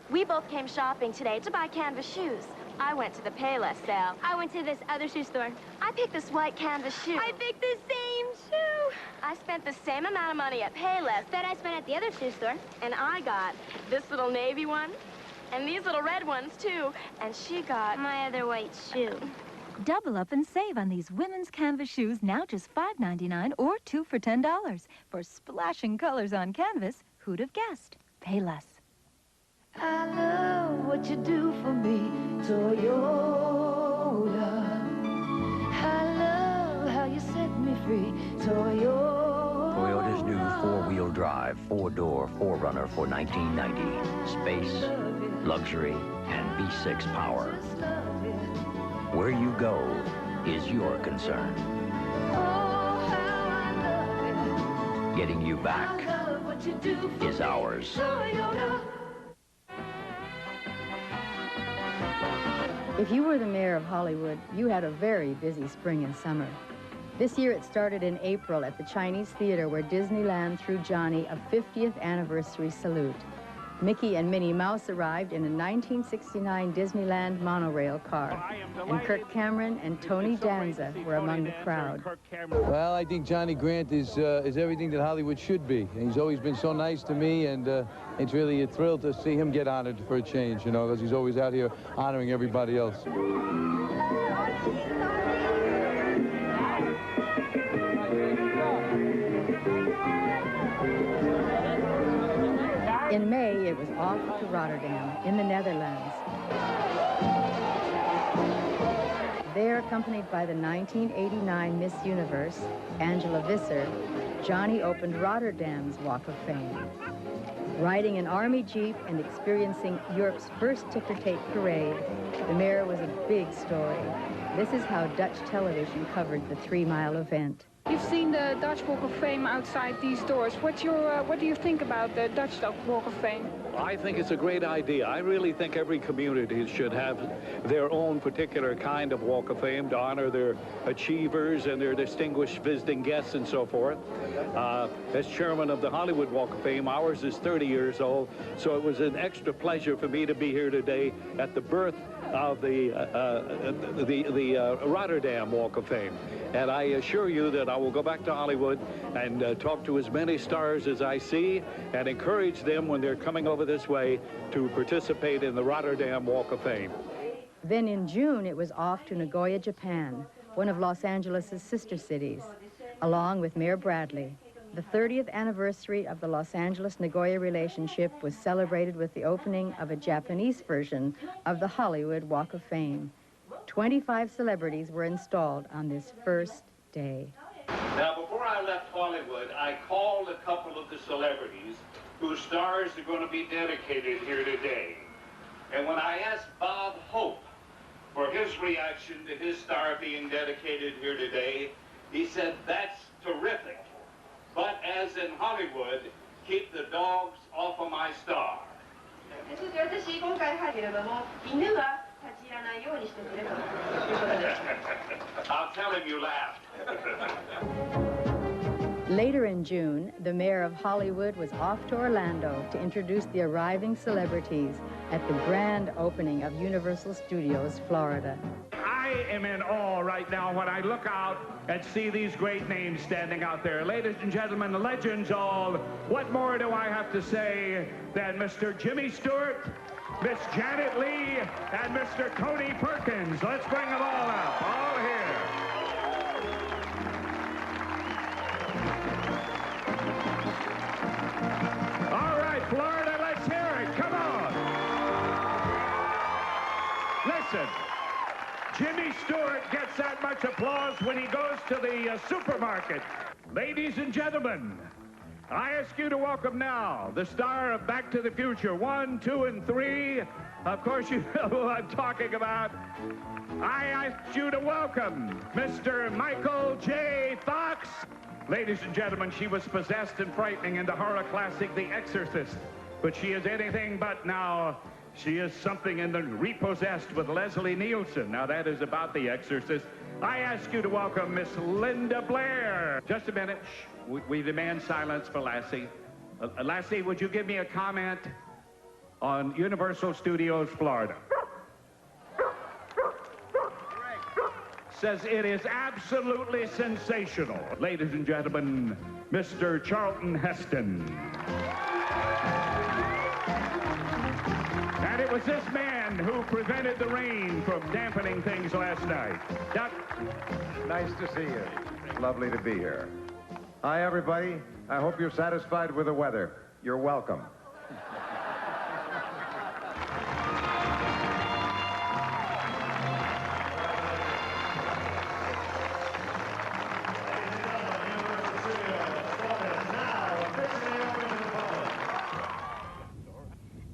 We both came shopping today to buy canvas shoes. I went to the Payless sale. I went to this other shoe store. I picked this white canvas shoe. I picked the same shoe. I spent the same amount of money at Payless that I spent at the other shoe store. And I got this little navy one, and these little red ones, too. And she got my other white shoe. Double up and save on these women's canvas shoes, now just $5.99 or 2 for $10. For splashing colors on canvas, who'd have guessed? Payless. I love what you do for me, Toyota. I love how you set me free, Toyota. Toyota's new 4-wheel drive, 4-door 4Runner for $19.90. Space, luxury, and V6 power. Where you go is your concern. Oh, how I love it. Getting you back I love what you do for is ours. Toyota. If you were the mayor of Hollywood, you had a very busy spring and summer. This year it started in April at the Chinese Theater where Disneyland threw Johnny a 50th anniversary salute. Mickey and Minnie Mouse arrived in a 1969 Disneyland monorail car, and Kirk Cameron and Tony Danza were among the crowd. Well, I think Johnny Grant is everything that Hollywood should be. And he's always been so nice to me, and it's really a thrill to see him get honored for a change, you know, because he's always out here honoring everybody else. In May, it was off to Rotterdam, in the Netherlands. There, accompanied by the 1989 Miss Universe, Angela Visser, Johnny opened Rotterdam's Walk of Fame. Riding an army jeep and experiencing Europe's first ticker tape parade, the mayor was a big story. This is how Dutch television covered the 3-mile event. You've seen the Dutch Walk of Fame outside these doors. What do you think about the Dutch Walk of Fame? I think it's a great idea. I really think every community should have their own particular kind of Walk of Fame to honor their achievers and their distinguished visiting guests and so forth. As chairman of the Hollywood Walk of Fame, ours is 30 years old, so it was an extra pleasure for me to be here today at the birth of the Rotterdam Walk of Fame. And I assure you that I will go back to Hollywood and talk to as many stars as I see and encourage them when they're coming over this way to participate in the Rotterdam Walk of Fame. Then in June, it was off to Nagoya, Japan, one of Los Angeles' sister cities, along with Mayor Bradley. The 30th anniversary of the Los Angeles-Nagoya relationship was celebrated with the opening of a Japanese version of the Hollywood Walk of Fame. 25 celebrities were installed on this first day. Now, before I left Hollywood, I called a couple of the celebrities whose stars are going to be dedicated here today. And when I asked Bob Hope for his reaction to his star being dedicated here today, he said, "That's terrific. But as in Hollywood, keep the dogs off of my star." I'll tell him you laughed. Later in June, the mayor of Hollywood was off to Orlando to introduce the arriving celebrities at the grand opening of Universal Studios, Florida. I am in awe right now when I look out and see these great names standing out there. Ladies and gentlemen, the legends all. What more do I have to say than Mr. Jimmy Stewart, Miss Janet Leigh, and Mr. Tony Perkins? Let's bring them all up, all here. All right, Florida, let's hear it. Come on. Listen. Jimmy Stewart gets that much applause when he goes to the supermarket. Ladies and gentlemen, I ask you to welcome now the star of Back to the Future 1, 2, and 3. Of course, you know who I'm talking about. I ask you to welcome Mr. Michael J. Fox. Ladies and gentlemen, she was possessed and frightening in the horror classic The Exorcist, but she is anything but now. She is something in the Repossessed with Leslie Nielsen. Now, that is about The Exorcist. I ask you to welcome Miss Linda Blair. Just a minute. Shh. We demand silence for Lassie. Lassie, would you give me a comment on Universal Studios, Florida? Says it is absolutely sensational. Ladies and gentlemen, Mr. Charlton Heston. And it was this man who prevented the rain from dampening things last night. Doc? Nice to see you. Lovely to be here. Hi, everybody. I hope you're satisfied with the weather. You're welcome.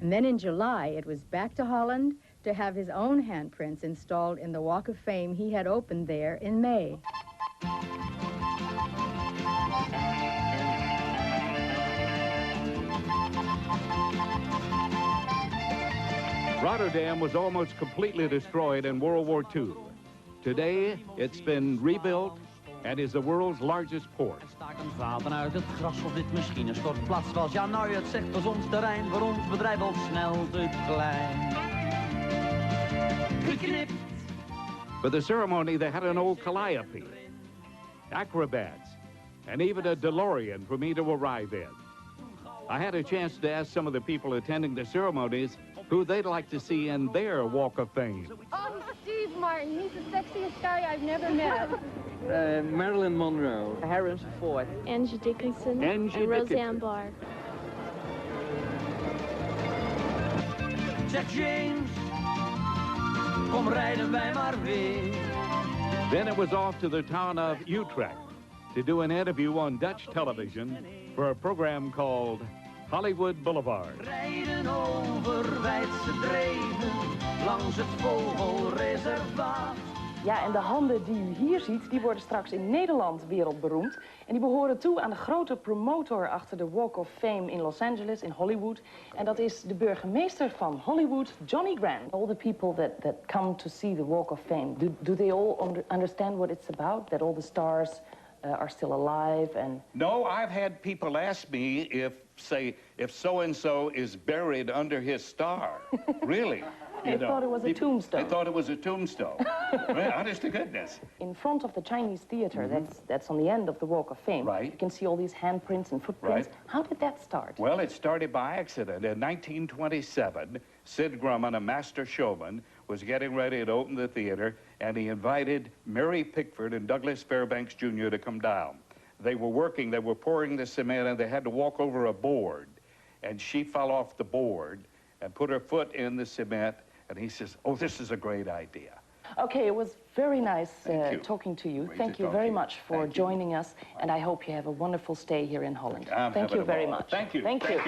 And then in July, it was back to Holland to have his own handprints installed in the Walk of Fame he had opened there in May. Rotterdam was almost completely destroyed in World War II. Today, it's been rebuilt and is the world's largest port. Staken vaten uit het gras of dit misschien een stortplaats was. Ja, nou, het zegt als ons terrein voor ons bedrijf al snel te klein. Geknipt. For the ceremony, they had an old calliope, acrobats, and even a DeLorean for me to arrive in. I had a chance to ask some of the people attending the ceremonies who they'd like to see in their Walk of Fame. Steve Martin, he's the sexiest guy I've never met. Marilyn Monroe, Harrison Ford, Angie Dickinson, Angie and Dickinson. Roseanne Barr. Jack James, kom rijden wij maar weer. Then it was off to the town of Utrecht to do an interview on Dutch television for a program called Hollywood Boulevard. Rijden over wijdse dreven, langs het vogelreservaat. Ja, en de handen die u hier ziet, die worden straks in Nederland wereldberoemd. En die behoren toe aan de grote promotor achter de Walk of Fame in Los Angeles, in Hollywood. En dat is de burgemeester van Hollywood, Johnny Grant. All the people that come to see the Walk of Fame, do they all understand what it's about? That all the stars are still alive and... No, I've had people ask me if so-and-so is buried under his star. Really? They thought it was a tombstone. They thought it was a tombstone. Well, honest to goodness. In front of the Chinese theater, that's on the end of the Walk of Fame. Right. You can see all these handprints and footprints. Right. How did that start? Well, it started by accident. In 1927, Sid Grumman, a master showman, was getting ready to open the theater, and he invited Mary Pickford and Douglas Fairbanks Jr. to come down. They were working, they were pouring the cement, and they had to walk over a board. And she fell off the board and put her foot in the cement, and he says, oh, this is a great idea. Okay, it was very nice talking to you. Thank you very much for joining us, and I hope you have a wonderful stay here in Holland. Thank you very much. Thank you. Thank you.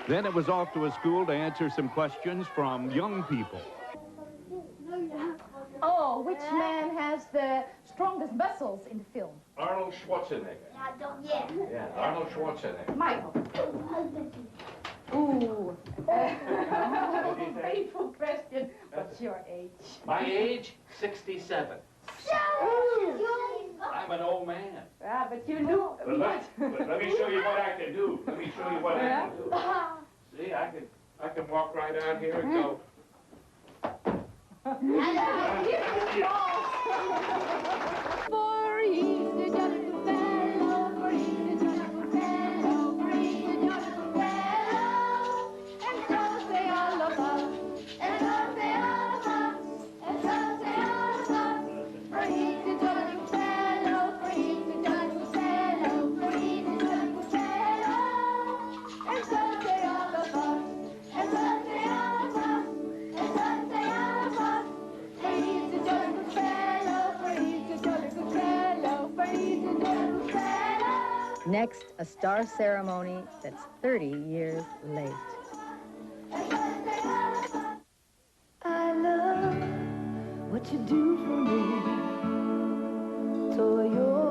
Then it was off to a school to answer some questions from young people. Oh, which man has the strongest muscles in the film? Arnold Schwarzenegger. Yeah, Arnold Schwarzenegger. Michael. Ooh. Painful question. What's your age? My age, 67. I'm an old man. Yeah, but you know. But let me show you what I can do. Let me show you what I can do. See, I can walk right out here and go. For he's the jolly fellow, for he's the jolly fellow, for he's the jolly fellow, and so say all of us, and so say all of us, and so say all of us, for he's the jolly fellow, for he's the jolly fellow, for he's the jolly fellow, and so say all of us, and so say all of us, and so say all of us. He's a jolly good fellow, for he's a jolly good fellow, for he's a jolly good fellow. Next, a star ceremony that's 30 years late. I love what you do for me, Toyota.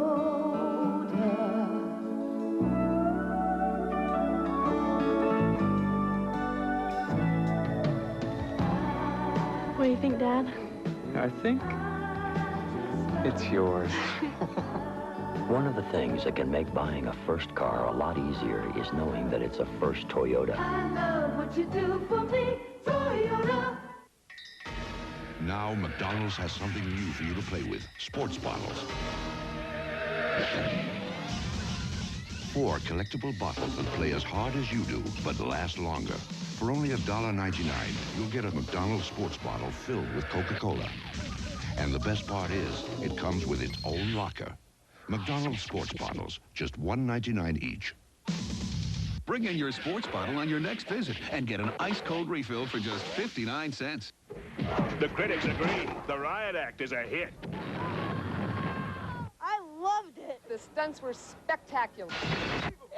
What do you think, Dad? I think it's yours. One of the things that can make buying a first car a lot easier is knowing that it's a first Toyota. I love what you do for me, Toyota. Now McDonald's has something new for you to play with. Sports bottles. 4 collectible bottles that play as hard as you do, but last longer. For only $1.99, you'll get a McDonald's sports bottle filled with Coca-Cola. And the best part is, it comes with its own locker. McDonald's sports bottles, just $1.99 each. Bring in your sports bottle on your next visit and get an ice-cold refill for just 59 cents. The critics agree. The Riot Act is a hit. I loved it. The stunts were spectacular.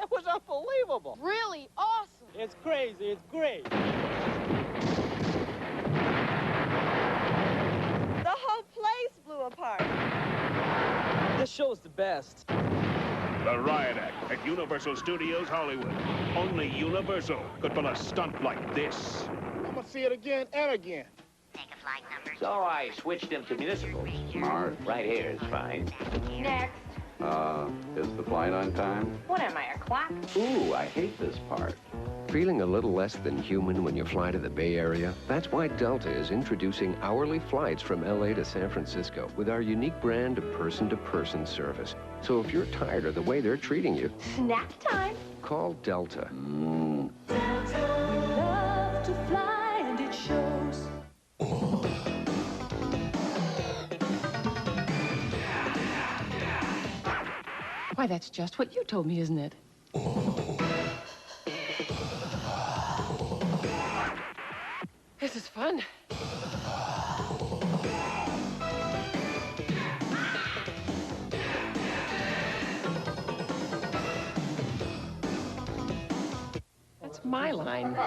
It was unbelievable. Really awesome. It's crazy. It's great. The whole place blew apart. This show's the best. The Riot Act at Universal Studios Hollywood. Only Universal could pull a stunt like this. I'm gonna see it again and again. So I switched him to municipal. Smart. Right here is fine. Next. Is the flight on time? What am I, a clock? Ooh, I hate this part. Feeling a little less than human when you fly to the Bay Area? That's why Delta is introducing hourly flights from LA to San Francisco with our unique brand of person-to-person service. So if you're tired of the way they're treating you, Snack time. call Delta. Delta, we love to fly and it shows. Why, that's just what you told me, isn't it? This is fun. That's my line.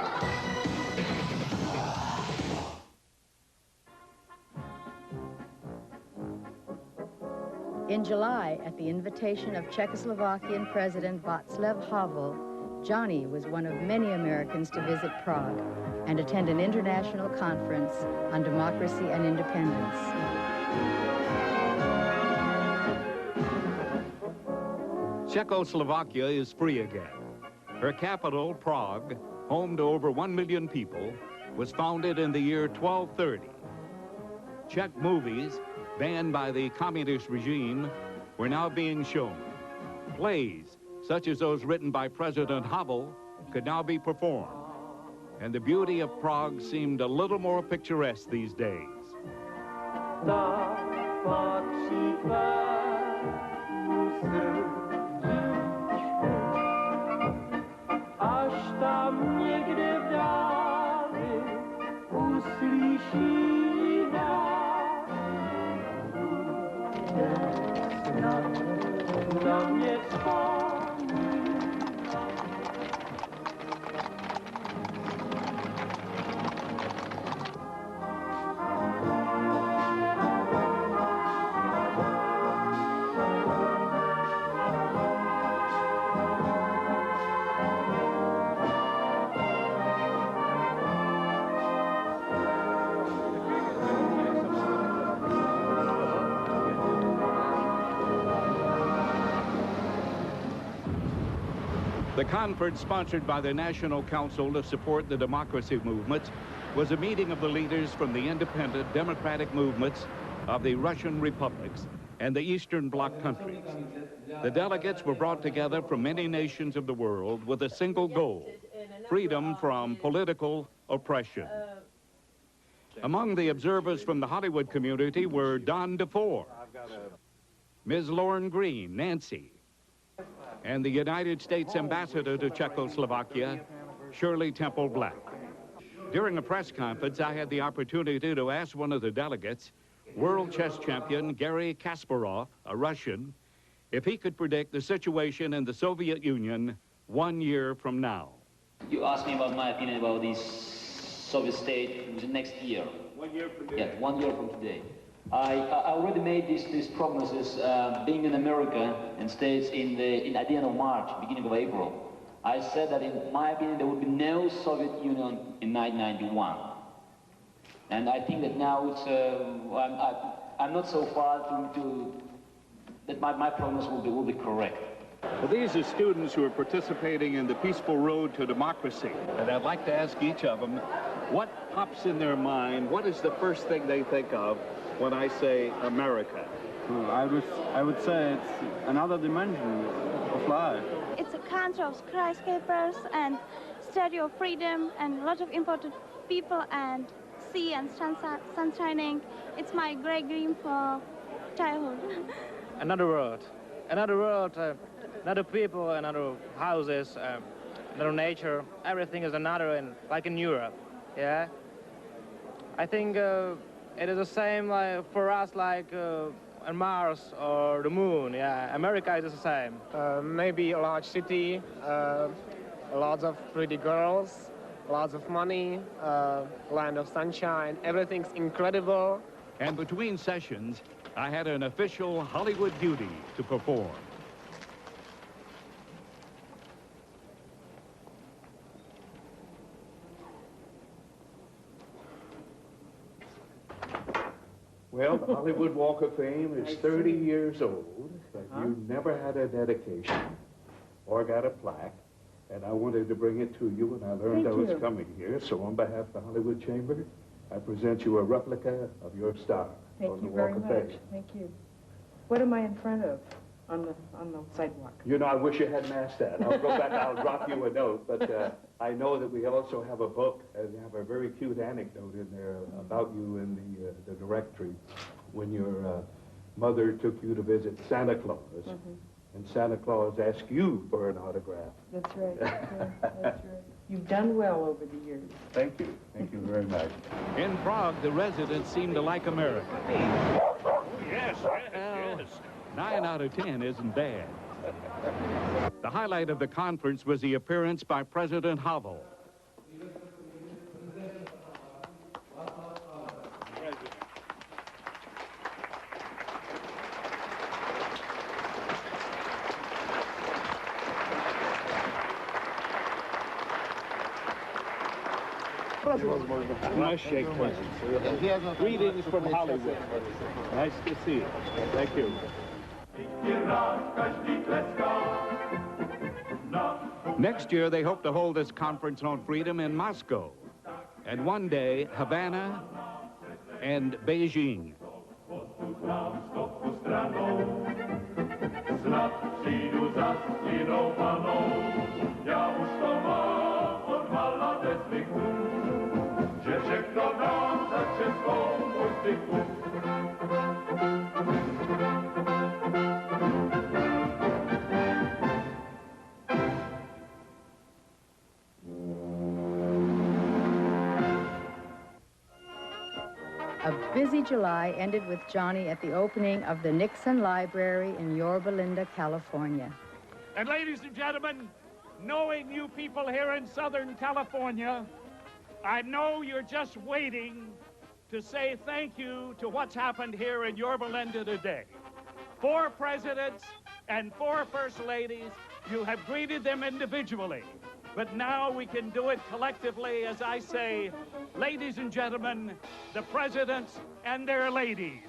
In July, at the invitation of Czechoslovakian President Václav Havel, Johnny was one of many Americans to visit Prague and attend an international conference on democracy and independence. Czechoslovakia is free again. Her capital, Prague, home to over 1 million people, was founded in the year 1230. Czech movies, banned by the communist regime, were now being shown. Plays, such as those written by President Havel, could now be performed. And the beauty of Prague seemed a little more picturesque these days. The conference, sponsored by the National Council to Support the Democracy Movement, was a meeting of the leaders from the independent democratic movements of the Russian republics and the Eastern Bloc countries. The delegates were brought together from many nations of the world with a single goal: freedom from political oppression. Among the observers from the Hollywood community were Don DeFore, Ms. Lauren Green, Nancy, and the United States Ambassador to Czechoslovakia, Shirley Temple Black. During a press conference, I had the opportunity to ask one of the delegates, world chess champion Garry Kasparov, a Russian, if he could predict the situation in the Soviet Union 1 year from now. You asked me about my opinion about this Soviet state the next year. 1 year from today? Yeah, 1 year from today. I already made these prognosis being in America and States at the end of March, beginning of April. I said that in my opinion there would be no Soviet Union in 1991. And I think that now it's, I'm not so far that my prognosis will be correct. Well, these are students who are participating in the peaceful road to democracy. And I'd like to ask each of them, what pops in their mind? What is the first thing they think of when I say America? I would say it's another dimension of life. It's a country of skyscrapers and Statue of Freedom and a lot of important people and sea and sun shining. It's my great dream for childhood. Another world, another people, another houses, another nature. Everything is another, like in Europe. Yeah, I think it is the same for us, like on Mars or the moon. Yeah, America is the same. Maybe a large city, lots of pretty girls, lots of money, land of sunshine. Everything's incredible. And between sessions, I had an official Hollywood duty to perform. Well, the Hollywood Walk of Fame is 30 years old, and you never had a dedication or got a plaque, and I wanted to bring it to you when I learned I was coming here. So on behalf of the Hollywood Chamber, I present you a replica of your star on the Walk of Fame. Thank you. What am I in front of on the sidewalk? You know, I wish you hadn't asked that. I'll go back, I'll drop you a note, but I know that we also have a book and have a very cute anecdote in there about you in the directory when your mother took you to visit Santa Claus, and Santa Claus asked you for an autograph. That's right. That's right. You've done well over the years. Thank you. Thank you very much. In Prague, the residents seem to like America. Yes, yes. 9 out of 10 isn't bad. The highlight of the conference was the appearance by President Havel. You must shake hands. Greetings from Hollywood. Nice to see you. Thank you. Next year, they hope to hold this conference on freedom in Moscow, and one day, Havana and Beijing. A busy July ended with Johnny at the opening of the Nixon Library in Yorba Linda, California. And ladies and gentlemen, knowing you people here in Southern California, I know you're just waiting to say thank you to what's happened here in Yorba Linda today. 4 presidents and 4 first ladies, you have greeted them individually. But now we can do it collectively as I say, ladies and gentlemen, the presidents and their ladies.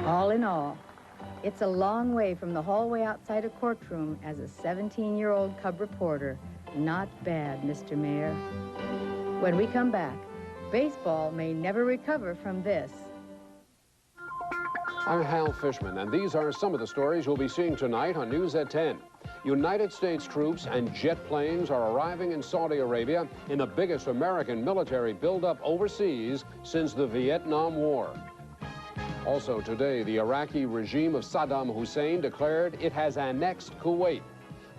All in all, it's a long way from the hallway outside a courtroom as a 17-year-old cub reporter. Not bad, Mr. Mayor. When we come back, baseball may never recover from this. I'm Hal Fishman, and these are some of the stories you'll be seeing tonight on News at 10. United States troops and jet planes are arriving in Saudi Arabia in the biggest American military buildup overseas since the Vietnam War. Also today, the Iraqi regime of Saddam Hussein declared it has annexed Kuwait.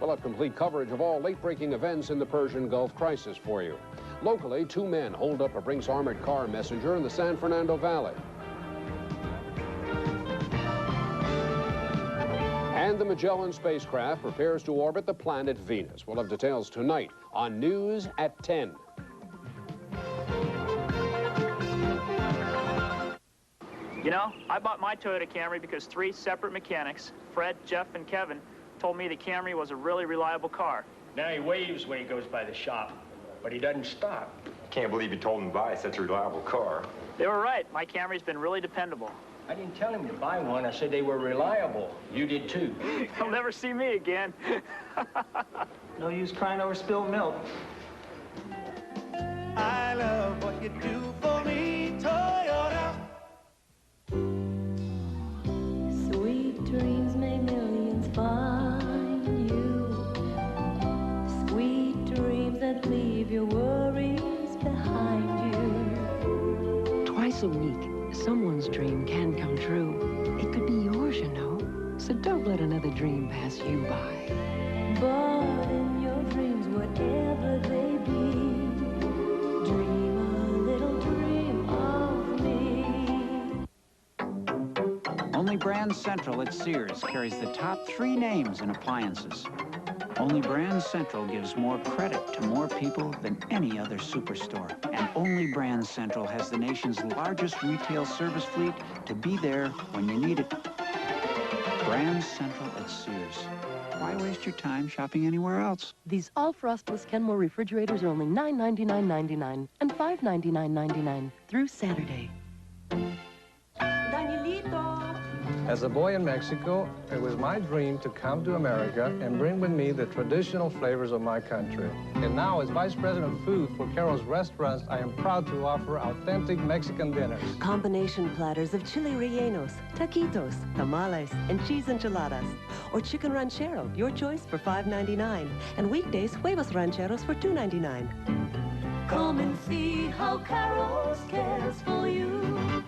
We'll have complete coverage of all late-breaking events in the Persian Gulf crisis for you. Locally, 2 men hold up a Brinks armored car messenger in the San Fernando Valley. And the Magellan spacecraft prepares to orbit the planet Venus. We'll have details tonight on News at 10. You know, I bought my Toyota Camry because 3 separate mechanics, Fred, Jeff, and Kevin, told me the Camry was a really reliable car. Now he waves when he goes by the shop, but he doesn't stop. Can't believe you told him to buy such a reliable car. They were right. My Camry's been really dependable. I didn't tell him to buy one. I said they were reliable. You did too. He'll never see me again. No use crying over spilled milk. I love what you do for me, Toyota. Sweet dreams may millions find you. Sweet dreams that leave your worries behind you. Twice a week, someone's dream can come true. It could be yours, you know. So don't let another dream pass you by. But in your dreams, whatever they be, dream a little dream of me. Only Brand Central at Sears carries the top 3 names in appliances. Only Brand Central gives more credit to more people. people than any other superstore. And only Brand Central has the nation's largest retail service fleet to be there when you need it. Brand Central at Sears. Why waste your time shopping anywhere else? These all-frostless Kenmore refrigerators are only $9.99.99 and $5.99.99 through Saturday. As a boy in Mexico, it was my dream to come to America and bring with me the traditional flavors of my country. And now, as Vice President of Food for Carol's Restaurants, I am proud to offer authentic Mexican dinners. Combination platters of chili rellenos, taquitos, tamales, and cheese enchiladas. Or chicken ranchero, your choice for $5.99. And weekdays, huevos rancheros for $2.99. Come and see how Carol's cares for you.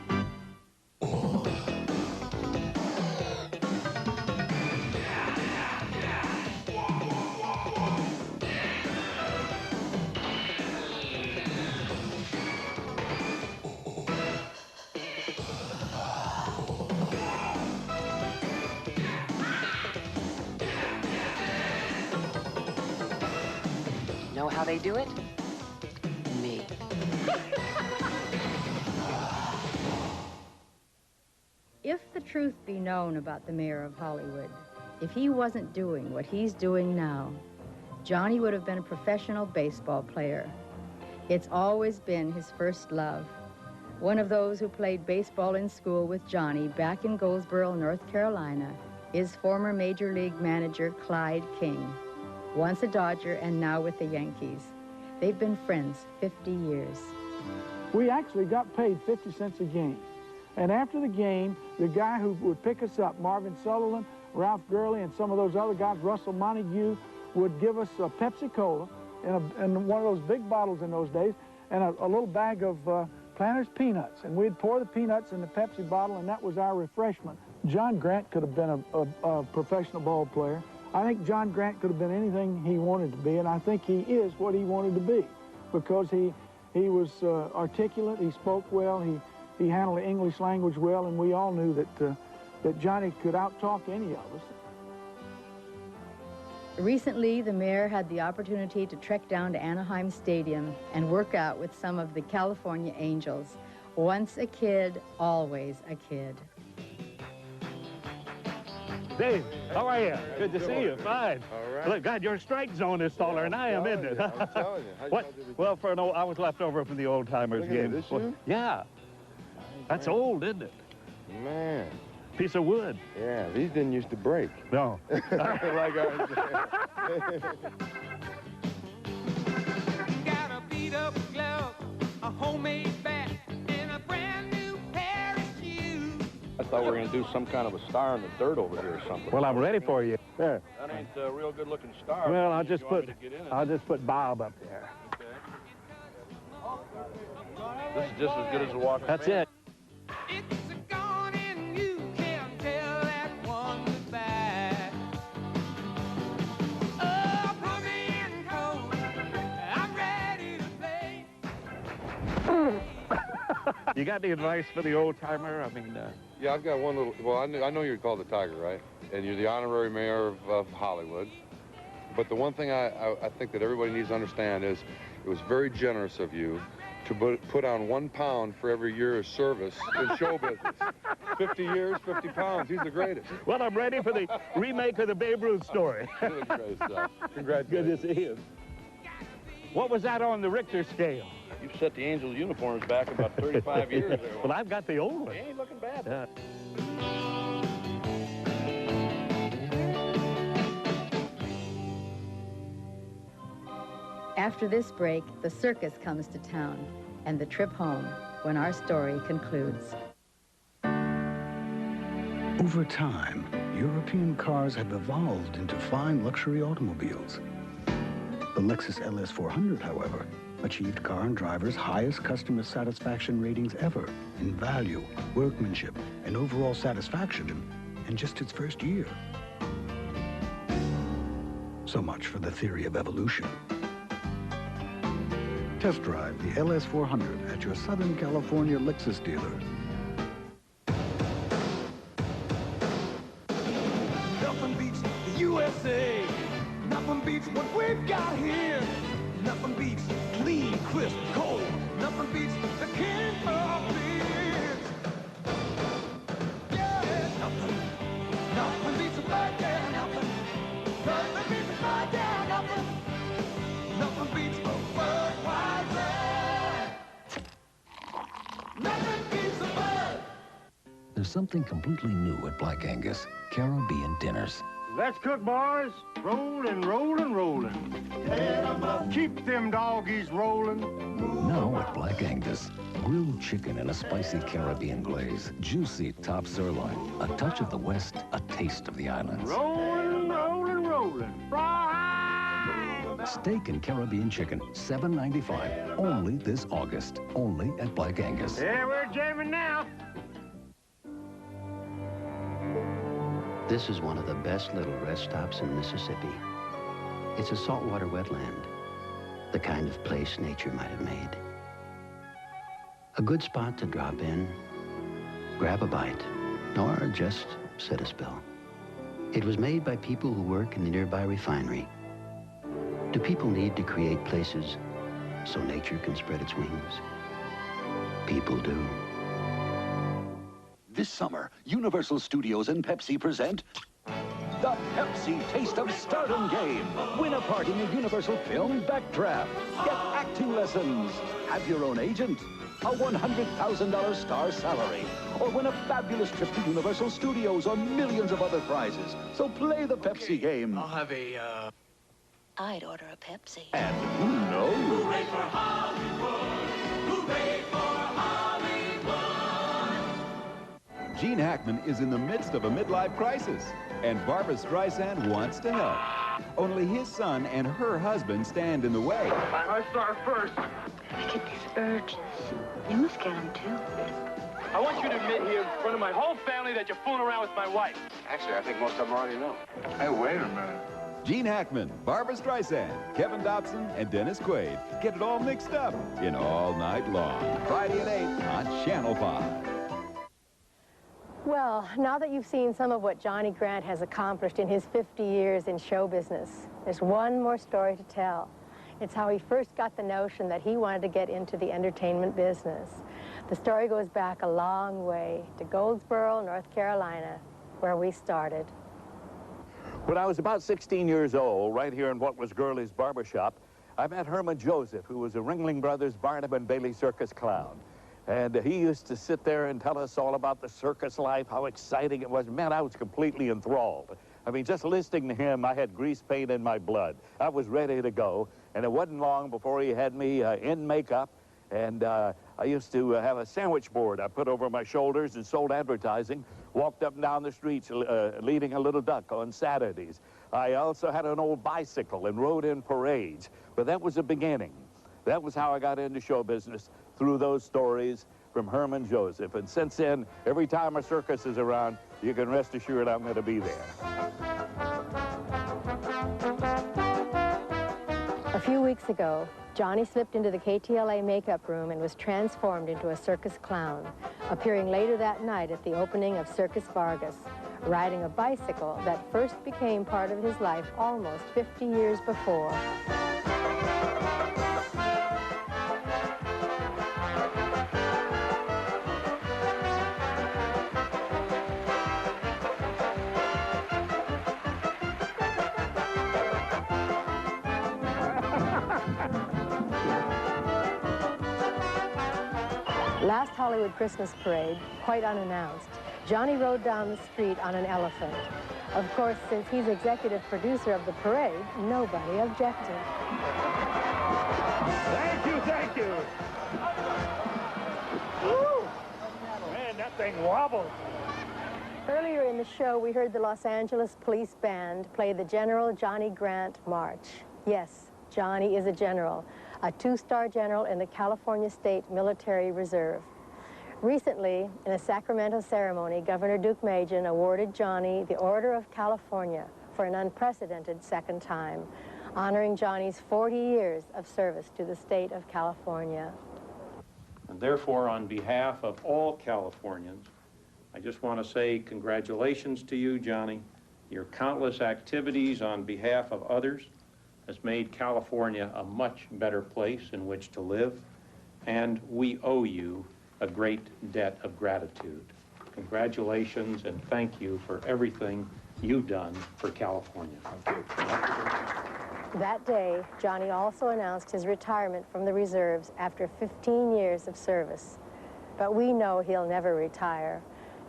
Know how they do it? Me. If the truth be known about the mayor of Hollywood, if he wasn't doing what he's doing now, Johnny would have been a professional baseball player. It's always been his first love. One of those who played baseball in school with Johnny back in Goldsboro, North Carolina, is former Major League manager Clyde King. Once a Dodger and now with the Yankees. They've been friends 50 years. We actually got paid 50 cents a game. And after the game, the guy who would pick us up, Marvin Sutherland, Ralph Gurley, and some of those other guys, Russell Montague, would give us a Pepsi-Cola in one of those big bottles in those days, and a little bag of Planters peanuts. And we'd pour the peanuts in the Pepsi bottle, and that was our refreshment. John Grant could have been a professional ball player. I think John Grant could have been anything he wanted to be, and I think he is what he wanted to be, because he was articulate, he spoke well, he handled the English language well, and we all knew that Johnny could out-talk any of us. Recently, the mayor had the opportunity to trek down to Anaheim Stadium and work out with some of the California Angels. Once a kid, always a kid. Dave, how are you? Good to see you. Fine. All right. Look, God, your strike zone is taller than I am, isn't it? I'm telling you. What? Well, I was left over from the old timers game. This you? Yeah. That's old, isn't it? Man. Piece of wood. Yeah, these didn't used to break. No. Like ours. Got a beat-up glove, a homemade bat, and a brand new pair of shoes. I thought we were going to do some kind of a star in the dirt over here or something. Well, I'm ready for you. There. That ain't a real good-looking star. Well, I'll just put Bob up there. Okay. This is just as good as the Walk of That's Fame. it. It's gone and you can't tell that one goodbye. Oh, put me in cold. I'm ready to play. You got any advice for the old timer? I mean, Yeah, I've got one little, well, I know you're called the Tiger, right? And you're the honorary mayor of Hollywood. But the one thing I think that everybody needs to understand is it was very generous of you to put on 1 pound for every year of service in show business. 50 years, 50 pounds. He's the greatest. Well, I'm ready for the remake of the Babe Ruth story. Really great stuff. Congratulations. Good to see you. What was that on the Richter scale? You've set the Angels uniforms back about 35 years there. Well, I've got the old one. They ain't looking bad. Yeah. After this break, the circus comes to town, and the trip home, when our story concludes. Over time, European cars have evolved into fine luxury automobiles. The Lexus LS400, however, achieved car and driver's highest customer satisfaction ratings ever in value, workmanship, and overall satisfaction in just its first year. So much for the theory of evolution. Test drive the LS400 at your Southern California Lexus dealer. Nothing beats the USA. Nothing beats what we've got here. Nothing beats something completely new at Black Angus, Caribbean dinners. Let's cook, boys. Rollin', rollin', rollin'. Keep them doggies rollin'. Now at Black Angus, grilled chicken in a spicy Caribbean glaze, juicy top sirloin, a touch of the West, a taste of the islands. Rollin', rollin', rollin'. Steak and Caribbean chicken, $7.95. Only this August. Only at Black Angus. Yeah, we're jamming now. This is one of the best little rest stops in Mississippi. It's a saltwater wetland, the kind of place nature might have made. A good spot to drop in, grab a bite, or just sit a spell. It was made by people who work in the nearby refinery. Do people need to create places so nature can spread its wings? People do. This summer, Universal Studios and Pepsi present the Pepsi Taste of Stardom game. Win a part in a Universal Film Backdraft. Get acting lessons. Have your own agent. A $100,000 star salary. Or win a fabulous trip to Universal Studios or millions of other prizes. So play the Pepsi game. I'll have a, I'd order a Pepsi. And who knows? Hooray for Hollywood! Hooray for Hollywood! Gene Hackman is in the midst of a midlife crisis, and Barbara Streisand wants to help. Only his son and her husband stand in the way. I start first. Look at this urgency. You must get him, too. I want you to admit here in front of my whole family that you're fooling around with my wife. Actually, I think most of them already know. Hey, wait a minute. Gene Hackman, Barbara Streisand, Kevin Dobson, and Dennis Quaid get it all mixed up in All Night Long. Friday at 8 on Channel 5. Well, now that you've seen some of what Johnny Grant has accomplished in his 50 years in show business, there's one more story to tell. It's how he first got the notion that he wanted to get into the entertainment business. The story goes back a long way to Goldsboro, North Carolina, where we started. When I was about 16 years old, right here in what was Gurley's barbershop, I met Herman Joseph, who was a Ringling Brothers Barnum and Bailey circus clown. And he used to sit there and tell us all about the circus life, how exciting it was. Man, I was completely enthralled. I mean, just listening to him, I had grease paint in my blood. I was ready to go, and it wasn't long before he had me in makeup, and I used to have a sandwich board I put over my shoulders and sold advertising, walked up and down the streets leading a little duck on Saturdays. I also had an old bicycle and rode in parades, but that was the beginning. That was how I got into show business, through those stories from Herman Joseph. And since then, every time a circus is around, you can rest assured I'm going to be there. A few weeks ago, Johnny slipped into the KTLA makeup room and was transformed into a circus clown, appearing later that night at the opening of Circus Vargas, riding a bicycle that first became part of his life almost 50 years before. Last Hollywood Christmas parade, quite unannounced, Johnny rode down the street on an elephant. Of course, since he's executive producer of the parade, nobody objected. Thank you, thank you. Woo! Man, that thing wobbles. Earlier in the show, we heard the Los Angeles Police Band play the General Johnny Grant March. Yes, Johnny is a general, a two-star general in the California State Military Reserve. Recently, in a Sacramento ceremony, Governor Duke Majan awarded Johnny the Order of California for an unprecedented second time, honoring Johnny's 40 years of service to the state of California. And therefore, on behalf of all Californians, I just want to say congratulations to you, Johnny. Your countless activities on behalf of others has made California a much better place in which to live, and we owe you a great debt of gratitude. Congratulations and thank you for everything you've done for California. Thank you. That day, Johnny also announced his retirement from the reserves after 15 years of service. But we know he'll never retire.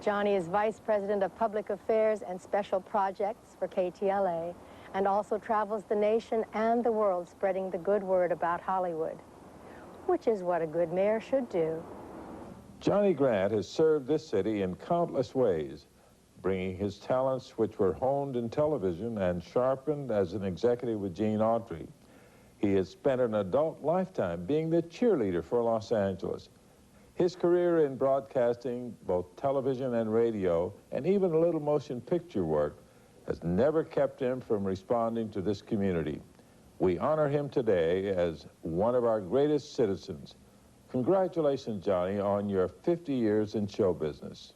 Johnny is Vice President of Public Affairs and Special Projects for KTLA and also travels the nation and the world spreading the good word about Hollywood, which is what a good mayor should do. Johnny Grant has served this city in countless ways, bringing his talents, which were honed in television and sharpened as an executive with Gene Autry. He has spent an adult lifetime being the cheerleader for Los Angeles. His career in broadcasting, both television and radio, and even a little motion picture work, has never kept him from responding to this community. We honor him today as one of our greatest citizens. Congratulations, Johnny, on your 50 years in show business.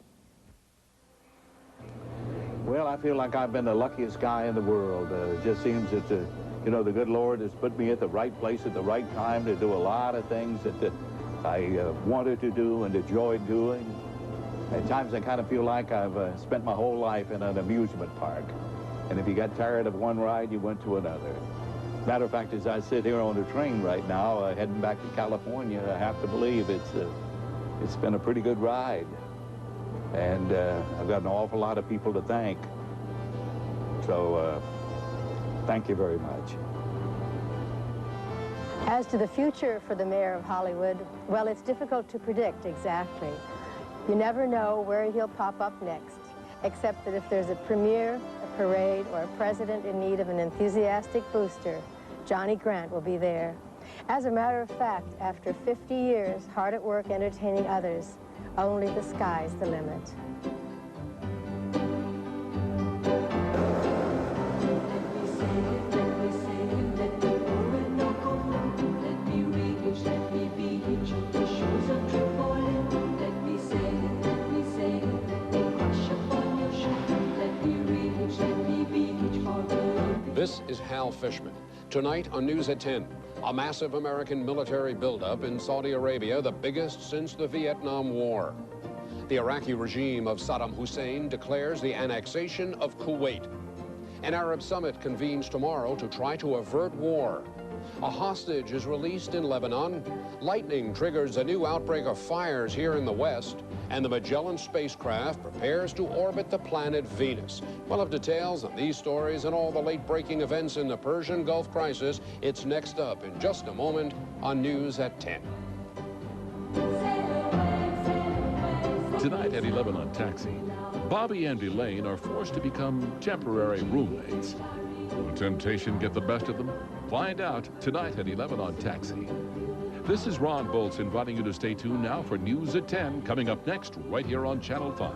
Well, I feel like I've been the luckiest guy in the world. It just seems that, you know, the good Lord has put me at the right place at the right time to do a lot of things that I wanted to do and enjoyed doing. At times I kind of feel like I've spent my whole life in an amusement park. And if you got tired of one ride, you went to another. Matter of fact, as I sit here on the train right now, heading back to California, I have to believe it's been a pretty good ride. And I've got an awful lot of people to thank. So thank you very much. As to the future for the mayor of Hollywood, well, it's difficult to predict exactly. You never know where he'll pop up next, except that if there's a premiere, a parade, or a president in need of an enthusiastic booster, Johnny Grant will be there. As a matter of fact, after 50 years hard at work entertaining others, only the sky's the limit. This is Hal Fishman. Tonight on News at 10, a massive American military buildup in Saudi Arabia, the biggest since the Vietnam War. The Iraqi regime of Saddam Hussein declares the annexation of Kuwait. An Arab summit convenes tomorrow to try to avert war. A hostage is released in Lebanon. Lightning triggers a new outbreak of fires here in the West. And the Magellan spacecraft prepares to orbit the planet Venus. We'll have details on these stories and all the late-breaking events in the Persian Gulf crisis. It's next up in just a moment on News at 10. Tonight at 11 on Taxi, Bobby and Elaine are forced to become temporary roommates. Will temptation get the best of them? Find out tonight at 11 on Taxi. This is Ron Boltz inviting you to stay tuned now for News at 10, coming up next right here on Channel 5.